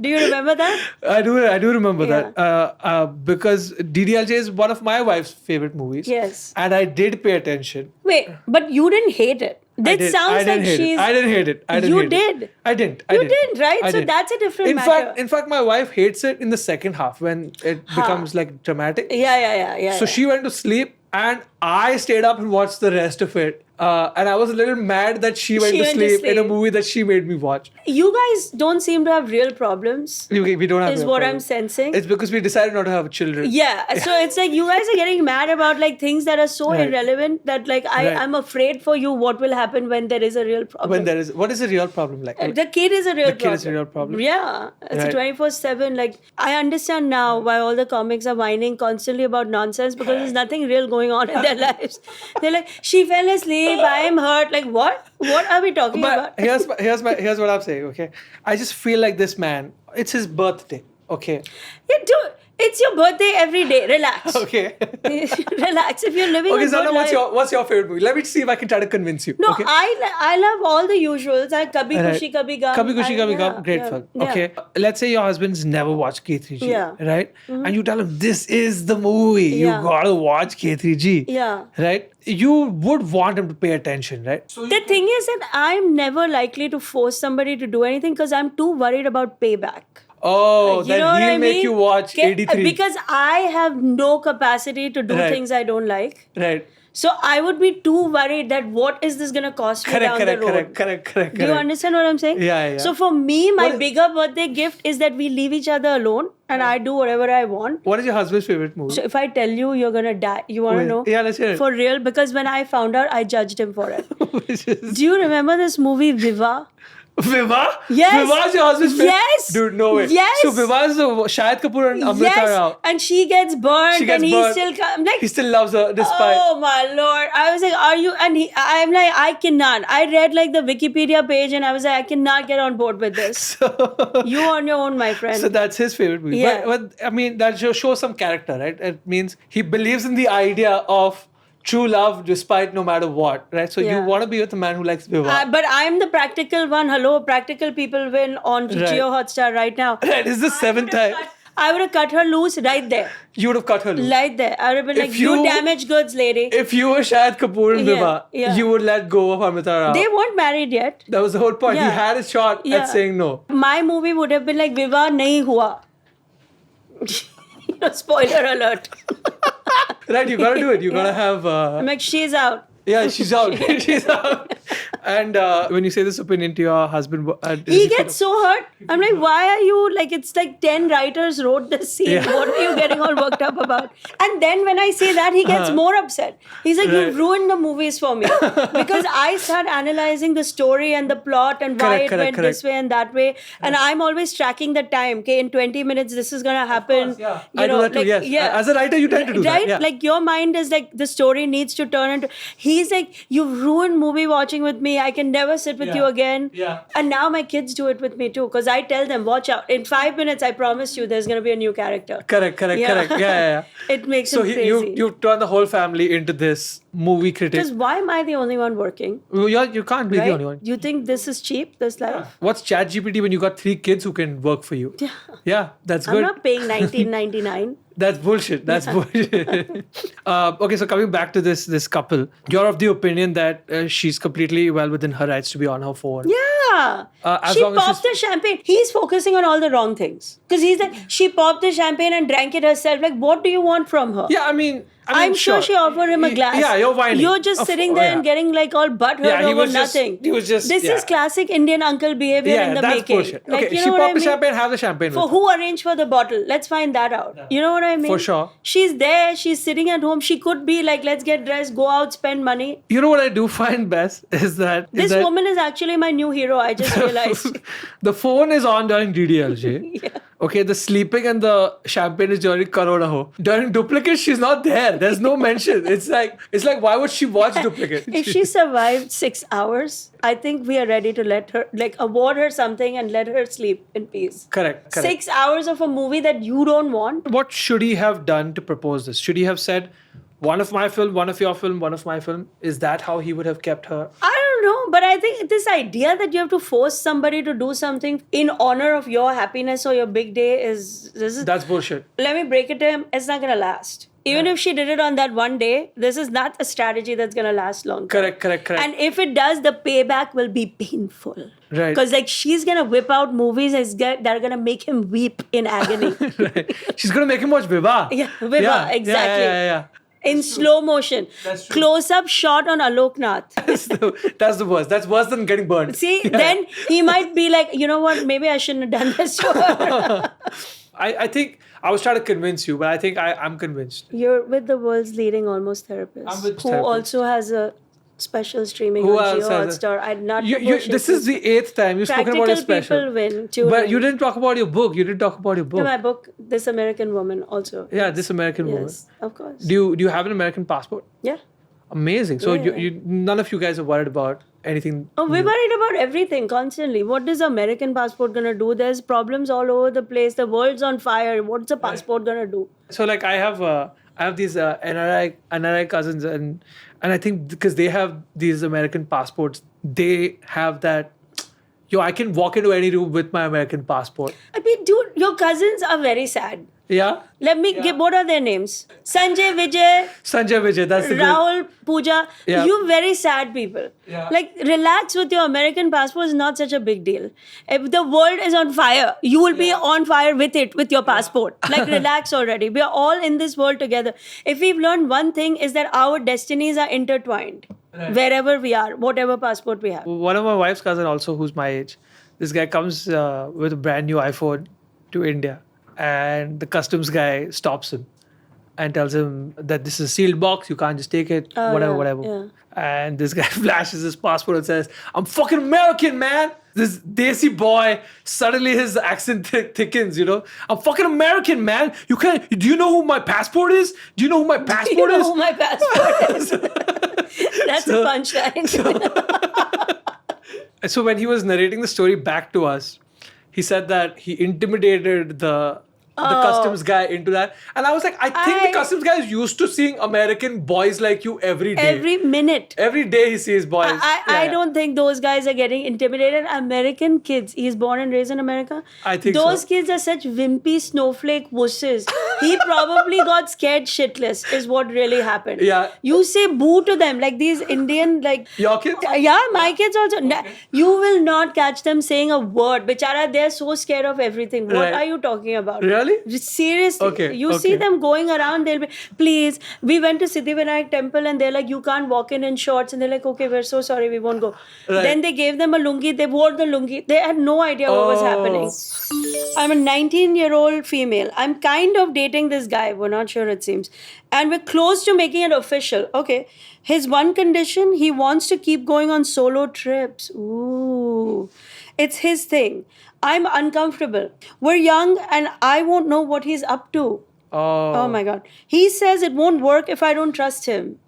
Do you remember that? I do remember Yeah. that because DDLJ is one of my wife's favorite movies. Yes. And I did pay attention. Wait, but you didn't hate it. That I sounds didn't like hate she's. it. I didn't hate it. I didn't You hate it. did. I didn't. You did, right? I So did. that's a different in matter. In fact, my wife hates it in the second half when it becomes like dramatic. Yeah. So she went to sleep and I stayed up and watched the rest of it. And I was a little mad that she went to sleep in a movie that she made me watch. You guys don't seem to have real problems. We don't have Is real what problems. I'm sensing. It's because we decided not to have children. Yeah. So it's like you guys are getting mad about like things that are so Right. irrelevant that like Right. I'm afraid for you what will happen when there is a real problem. When there is, what is a real problem like? The kid is a real The problem. kid is a real problem. Yeah. It's Right. a 24/7. Like I understand now why all the comics are whining constantly about nonsense because there's nothing real going on in their lives. They're like, she fell asleep, I am hurt. Like what? What are we talking about? But here's what I'm saying. Okay, I just feel like this man. It's his birthday. Okay. Yeah, dude, it's your birthday every day. Relax. Okay. Relax. If you're living Okay, a good Sana, life. what's your favorite movie? Let me see if I can try to convince you. No, Okay. I love all the usuals. Like Kabhi Right. Khushi Kabhi Gum. Kabhi Khushi Kabhi Gum, great yeah, film. yeah. Okay, let's say your husband's never watched K3G, Yeah. Mm-hmm. right? And you tell him this is the movie. You Yeah. gotta watch K3G. Yeah. Right? You would want him to pay attention, right? So The thing is that I'm never likely to force somebody to do anything because I'm too worried about payback. oh, You then know what he'll I make mean? you watch 83. Because I have no capacity to do Right. things I don't like. Right. So I would be too worried that what is this going to cost me down the road? Correct. Do you understand what I'm saying? Yeah. So for me, my What is- bigger birthday gift is that we leave each other alone and I do whatever I want. What is your husband's favorite movie? So if I tell you, you're going to die. You want to know? Yeah, let's hear it. For real, because when I found out, I judged him for it. Which is Do you remember this movie Viva? Viva? Yes. Viva is your husband's favorite? Yes. Dude, no way. Yes. So Viva is the Shahid Kapoor and Amrita Rao. And she gets burned She gets and he burned. still comes. Like, He still loves her despite. oh my lord. I was like, are you? And I'm like, I cannot. I read like the Wikipedia page and I was like, I cannot get on board with this. You on your own, my friend. So that's his favorite movie. Yeah. But I mean, that shows some character, right? It means he believes in the idea of true love despite no matter what, right? So you Yeah. want to be with a man who likes Viva. But I'm the practical one. Hello, practical people win on Right. Jio Hotstar right now. Right, it's the seventh time. I would have cut her loose right there. You would have cut her loose. Right there. I would have been If like, you you- damaged goods, lady. If you were Shahid Kapoor and Yeah, Viva, yeah. you would let go of Amrita Rao. They weren't married yet. That was the whole point. He Yeah. had his shot Yeah. at saying no. My movie would have been like, Viva nahi hua. Spoiler alert. Right, you gotta do it. You gotta have. I'm like, she's out. Yeah, she's out. She's out. And when you say this opinion to your husband, does He feel- gets so hurt. I'm like, why are you like? It's like 10 writers wrote this scene. Yeah. What are you getting all worked up about? And then when I say that, he gets more upset. He's like, Right. you've ruined the movies for me because I start analyzing the story and the plot and why Correct, it went correct. this way and that way. And I'm always tracking the time. Okay, in 20 minutes this is gonna happen. Yeah. You I do know, that too. like, Yes. yeah. As a writer, you tend to do Right? that. Yeah. Like your mind is like the story needs to turn into. He's like, you've ruined movie watching with me. I can never sit with Yeah. you again. Yeah. And now my kids do it with me too. Because I tell them, watch out. In 5 minutes, I promise you there's gonna be a new character. Correct. Yeah. It makes So him crazy. you turn the whole family into this movie critic. Because why am I the only one working? Well, you can't be Right? the only one. You think this is cheap, this life? What's ChatGPT when you got 3 kids who can work for you? Yeah, that's I'm good. not paying $19.99. That's bullshit. That's bullshit. Okay, so coming back to this couple, you're of the opinion that she's completely well within her rights to be on her phone. Yeah. As She long as popped the champagne. He's focusing on all the wrong things. Because he's like, she popped the champagne and drank it herself. Like, what do you want from her? Yeah, I mean, I'm sure she offered him a glass. Yeah, you're whining. You're just sitting there and getting like all butthurt Yeah, he over was just- nothing. he was just- This yeah. is classic Indian uncle behavior Yeah, in the that's making. bullshit. Like, Okay, you she know what I popped the mean? champagne, have the champagne For with her. who arranged for the bottle? Let's find that out. You know what I mean? For sure. She's there. She's sitting at home. She could be like, let's get dressed, go out, spend money. You know what I do find best is that This woman is actually my new hero. I just realized. the phone is on during DDLJ. Okay, the sleeping and the champagne is during Corona Ho. During Duplicate, she's not there. There's no mention. It's like why would she watch Duplicate? If she survived 6 hours, I think we are ready to let her, like, award her something and let her sleep in peace. Correct. 6 hours of a movie that you don't want. What should he have done to propose this? Should he have said, one of my film, one of your film, one of my film? Is that how he would have kept her? I don't know, but I think this idea that you have to force somebody to do something in honor of your happiness or your big day is. That's bullshit. Let me break it to him. It's not gonna last. Even if she did it on that one day, this is not a strategy that's gonna last long. Correct. And if it does, the payback will be painful. Right. Because like she's gonna whip out movies that are gonna make him weep in agony. Right. She's gonna make him watch Viva. Yeah, Viva, exactly. Yeah. in slow motion. That's true. Close up shot on Alok Nath. That's the worst. That's worse than getting burned. See, then he might be like, you know what, maybe I shouldn't have done this to her. I think I was trying to convince you, but I think I'm convinced. You're with the world's leading almost therapist. I'm with who therapist. also has a special streaming Who on else Jio has Hotstar. I'm not This is the 8th time you've spoken about your special. people win. Tune But in. you didn't talk about your book. You didn't talk about your book. Yeah, my book, This American Woman, also. Yeah, This American Woman. Yes, of course. Do you have an American passport? Yeah. Amazing. So Yeah. you none of you guys are worried about anything. Oh, we're worried about everything constantly. What is American passport gonna do? There's problems all over the place. The world's on fire. What's a passport gonna do? So like I have these NRI cousins and I think because they have these American passports, they have that. Yo, I can walk into any room with my American passport. I mean, dude, your cousins are very sad. Yeah. Let me give, what are their names? Sanjay, Vijay, Sanjay Vijay, that's the Rahul, Pooja. Yeah. You very sad people. Yeah. Like, relax with your American passport is not such a big deal. If the world is on fire, you will be on fire with it, with your passport. Like, relax already. We are all in this world together. If we've learned one thing is that our destinies are intertwined. Right. Wherever we are, whatever passport we have. One of my wife's cousin also, who's my age, this guy comes with a brand new iPhone to India, and the customs guy stops him and tells him that this is a sealed box, you can't just take it, Oh, whatever. yeah. And this guy flashes his passport and says, "I'm fucking American, man." This Desi boy, suddenly his accent thickens, you know. "I'm fucking American, man. You can't. Do you know who my passport is? Do you know who my You passport know is?" who my passport is. That's a punchline. So when he was narrating the story back to us, he said that he intimidated the customs guy into that. And I was like, I think the customs guy is used to seeing American boys like you every day. Every minute. Every day he sees boys. I don't think those guys are getting intimidated. American kids, he's born and raised in America. I think those so. kids are such wimpy snowflake wusses. He probably got scared shitless, is what really happened. Yeah. You say boo to them, like these Indian, like. Your kids? Yeah, my kids also. You will not catch them saying a word. Bichara, they're so scared of everything. What Right. are you talking about? Really? Seriously. Okay, You see okay. them going around, they'll be, please, we went to Siddhivinayak temple and they're like, you can't walk in shorts. And they're like, okay, we're so sorry, we won't go. Right. Then they gave them a lungi, they wore the lungi. They had no idea what was happening. I'm a 19-year-old female. I'm kind of dating this guy. We're not sure, it seems. And we're close to making it official. Okay. His one condition, he wants to keep going on solo trips. Ooh. It's his thing. I'm uncomfortable. We're young and I won't know what he's up to. Oh my God. He says it won't work if I don't trust him.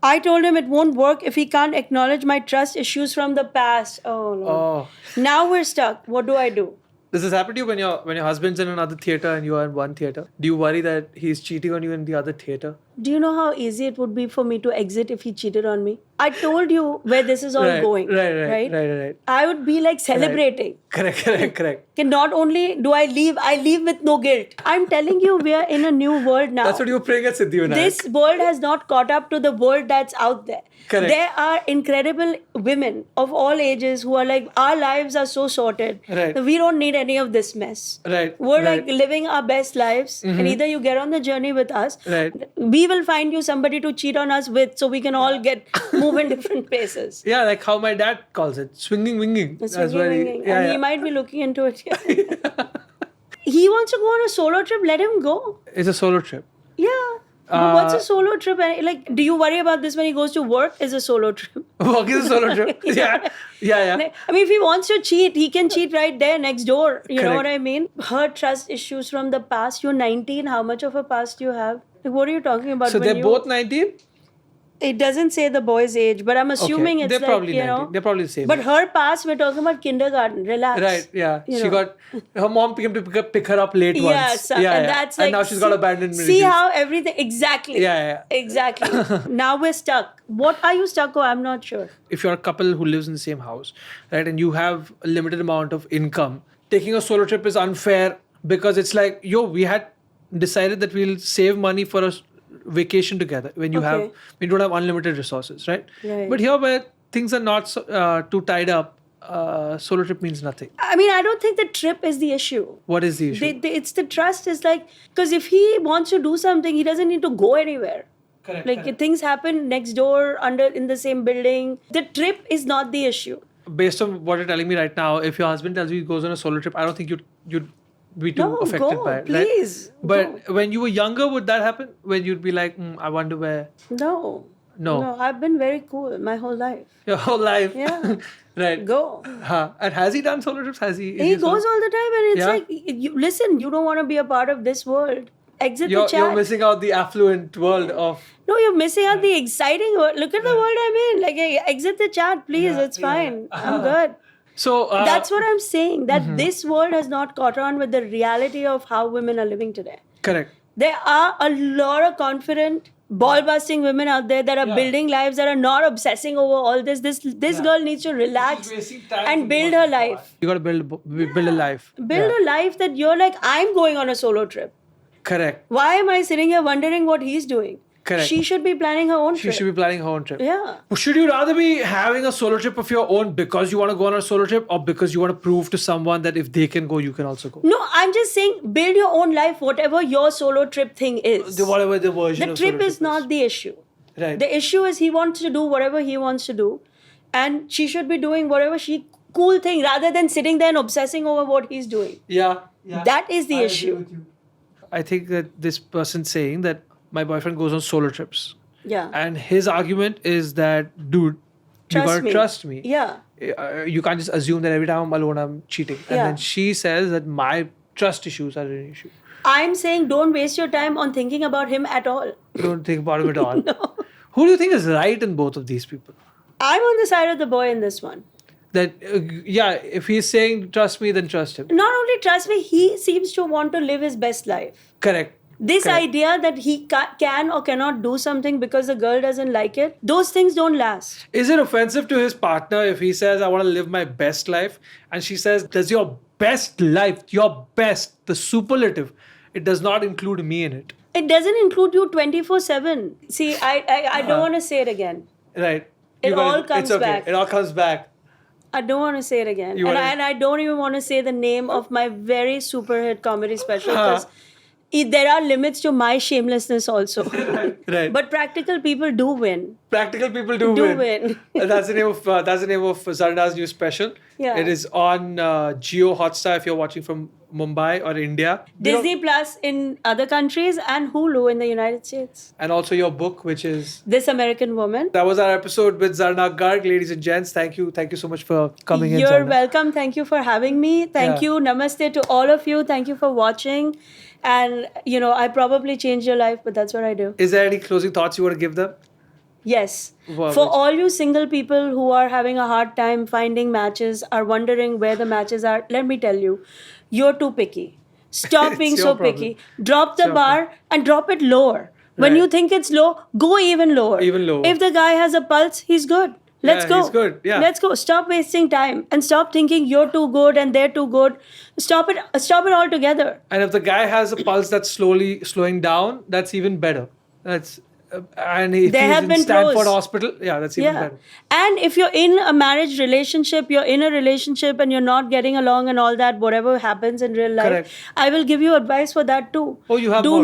I told him it won't work if he can't acknowledge my trust issues from the past. Oh Lord. Oh. Now we're stuck. What do I do? Does this happen to you when your husband's in another theater and you are in one theater? Do you worry that he's cheating on you in the other theater? Do you know how easy it would be for me to exit if he cheated on me? I told you where this is all going. Right. I would be like celebrating. Correct. Okay, not only do I leave with no guilt. I'm telling you, we are in a new world now. That's what you were praying at Siddhivinayak. This world has not caught up to the world that's out there. Correct. There are incredible women of all ages who are like, our lives are so sorted. Right. We don't need any of this mess. Right, We're right. like living our best lives. And either you get on the journey with us, Right. we will find you somebody to cheat on us with so we can all move in different places. Yeah, like how my dad calls it, swinging winging. It's That's swinging, what winging. yeah, And yeah. he might be looking into it. He wants to go on a solo trip, let him go. It's a solo trip. Yeah. But what's a solo trip? Like, do you worry about this when he goes to work? Is a solo trip. Walk is a solo trip. Yeah. I mean, if he wants to cheat, he can cheat right there next door. You know Correct. what I mean? Her trust issues from the past. You're 19. How much of a past do you have? Like, what are you talking about? So when they're both 19? It doesn't say the boy's age, but I'm assuming Okay. it's They're like, probably you 19. know. They're probably the same. But her past, we're talking about kindergarten. Relax. Right, yeah. You She know. her mom came to pick her up late once. Yes, and that's like. And now she's got abandoned See religions. how everything. Exactly. Yeah. Exactly. Now we're stuck. What are you stuck on? I'm not sure. If you're a couple who lives in the same house, right, and you have a limited amount of income, taking a solo trip is unfair because it's like, we had decided that we'll save money for a vacation together when you Okay. don't have unlimited resources, right? Right. But here where things are not too tied up, solo trip means nothing. I mean, I don't think the trip is the issue. What is the issue? It's the trust. Is like, because if he wants to do something, he doesn't need to go anywhere. Correct, Like correct. things happen next door, in the same building. The trip is not the issue. Based on what you're telling me right now, if your husband tells you he goes on a solo trip, I don't think you'd be too No, affected go, by it. please, Right? But when you were younger, would that happen? When you'd be like, I wonder where No. No. I've been very cool my whole life. your whole life. Yeah. Right. Go. And has he done solo trips? Has he? is He solo- goes all the time, and it's Yeah. like, listen, you don't want to be a part of this world. Exit the chat. You're missing out the affluent world of. No, you're missing out the exciting world. Look at the world I'm in. Like, hey, exit the chat, please. It's fine. I'm good. So That's what I'm saying. That Mm-hmm. this world has not caught on with the reality of how women are living today. correct. There are a lot of confident, ball-busting women out there that are building lives, that are not obsessing over all this. This girl needs to relax wasting time and to build watch her the life. You got to build a life. Build a life that you're like, I'm going on a solo trip. Correct. Why am I sitting here wondering what he's doing? Correct. She should be planning her own She trip. should be planning her own trip. Yeah. Should you rather be having a solo trip of your own because you want to go on a solo trip, or because you want to prove to someone that if they can go, you can also go? No, I'm just saying, build your own life, whatever your solo trip thing is. Whatever the version The of trip solo is not the issue. Right. The issue is he wants to do whatever he wants to do, and she should be doing whatever cool thing rather than sitting there and obsessing over what he's doing. Yeah. That is the issue. I think that this person's saying that my boyfriend goes on solo trips. Yeah. And his argument is that, dude, you gotta trust me. Yeah. You can't just assume that every time I'm alone, I'm cheating. And Yeah. then she says that my trust issues are an issue. I'm saying don't waste your time on thinking about him at all. Don't think about it at all. Who do you think is right in both of these people? I'm on the side of the boy in this one. That, if he's saying trust me, then trust him. Not only trust me, he seems to want to live his best life. Correct. This Correct. idea that he can or cannot do something because the girl doesn't like it, those things don't last. Is it offensive to his partner if he says, I want to live my best life? And she says, does your best life, your best, the superlative, it does not include me in it. It doesn't include you 24/7. See, I don't want to say it again. Right. It all comes it's okay. back. It all comes back. I don't want to say it again. You wanna- And I don't even want to say the name of my very super hit comedy special because there are limits to my shamelessness also. Right. But practical people do win. Practical people do win. That's the name of Zarna's new special. Yeah. It is on Jio Hotstar if you're watching from Mumbai or India. Disney Plus in other countries and Hulu in the United States. And also your book, which is... This American Woman. That was our episode with Zarna Garg. Ladies and gents, thank you so much for coming in, You're Zarna. welcome. Thank you for having me. Thank Yeah. you. Namaste to all of you. Thank you for watching. And, I probably changed your life, but that's what I do. Is there any closing thoughts you want to give them? Yes. What- For which- all you single people who are having a hard time finding matches, are wondering where the matches are, let me tell you, you're too picky. Stop It's being your so problem. picky. Drop the your bar and drop it lower. When Right. you think it's low, go even lower. Even lower. If the guy has a pulse, he's good. Let's Yeah, go. he's good. Yeah. Let's go. Stop wasting time and stop thinking you're too good and they're too good. Stop it all together. And if the guy has a pulse that's slowing down, that's even better. That's and if There he's have in been Stanford pros. Hospital, that's even better. And if you're in a marriage relationship, you're in a relationship and you're not getting along and all that, whatever happens in real life, Correct. I will give you advice for that too. Oh, you have do more.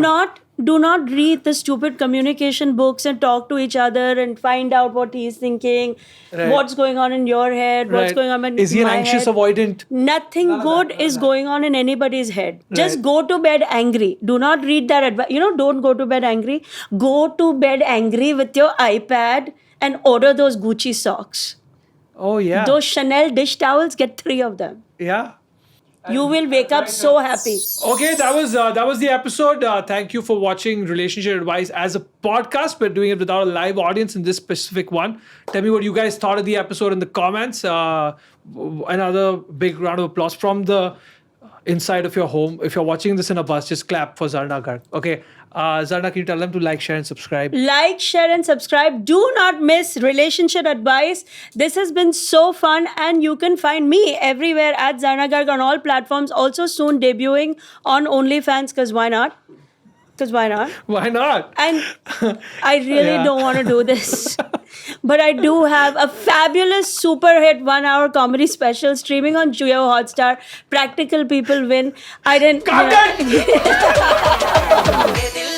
not read the stupid communication books and talk to each other and find out what he's thinking, Right. what's going on in your head, what's Right. going on in Is he an my anxious head. avoidant? Nothing good is going on in anybody's head. Just Right. go to bed angry. Do not read that advice. Don't go to bed angry. Go to bed angry with your iPad and order those Gucci socks. Oh yeah. Those Chanel dish towels, get 3 of them. Yeah. You will wake up so happy. Okay, that was the episode. Thank you for watching Relationship Advice as a podcast. We're doing it without a live audience in this specific one. Tell me what you guys thought of the episode in the comments. Another big round of applause from the inside of your home. If you're watching this in a bus, just clap for Zarna Garg. Okay, Zarna, can you tell them to like, share, and subscribe? Like, share, and subscribe. Do not miss Relationship Advice. This has been so fun, and you can find me everywhere at Zarna Garg on all platforms. Also soon debuting on OnlyFans, because why not? Because why not? Why not? And I really Yeah. don't want to do this. But I do have a fabulous super hit 1-hour comedy special streaming on Jio Hotstar. Practical People Win. I didn't. Cut it!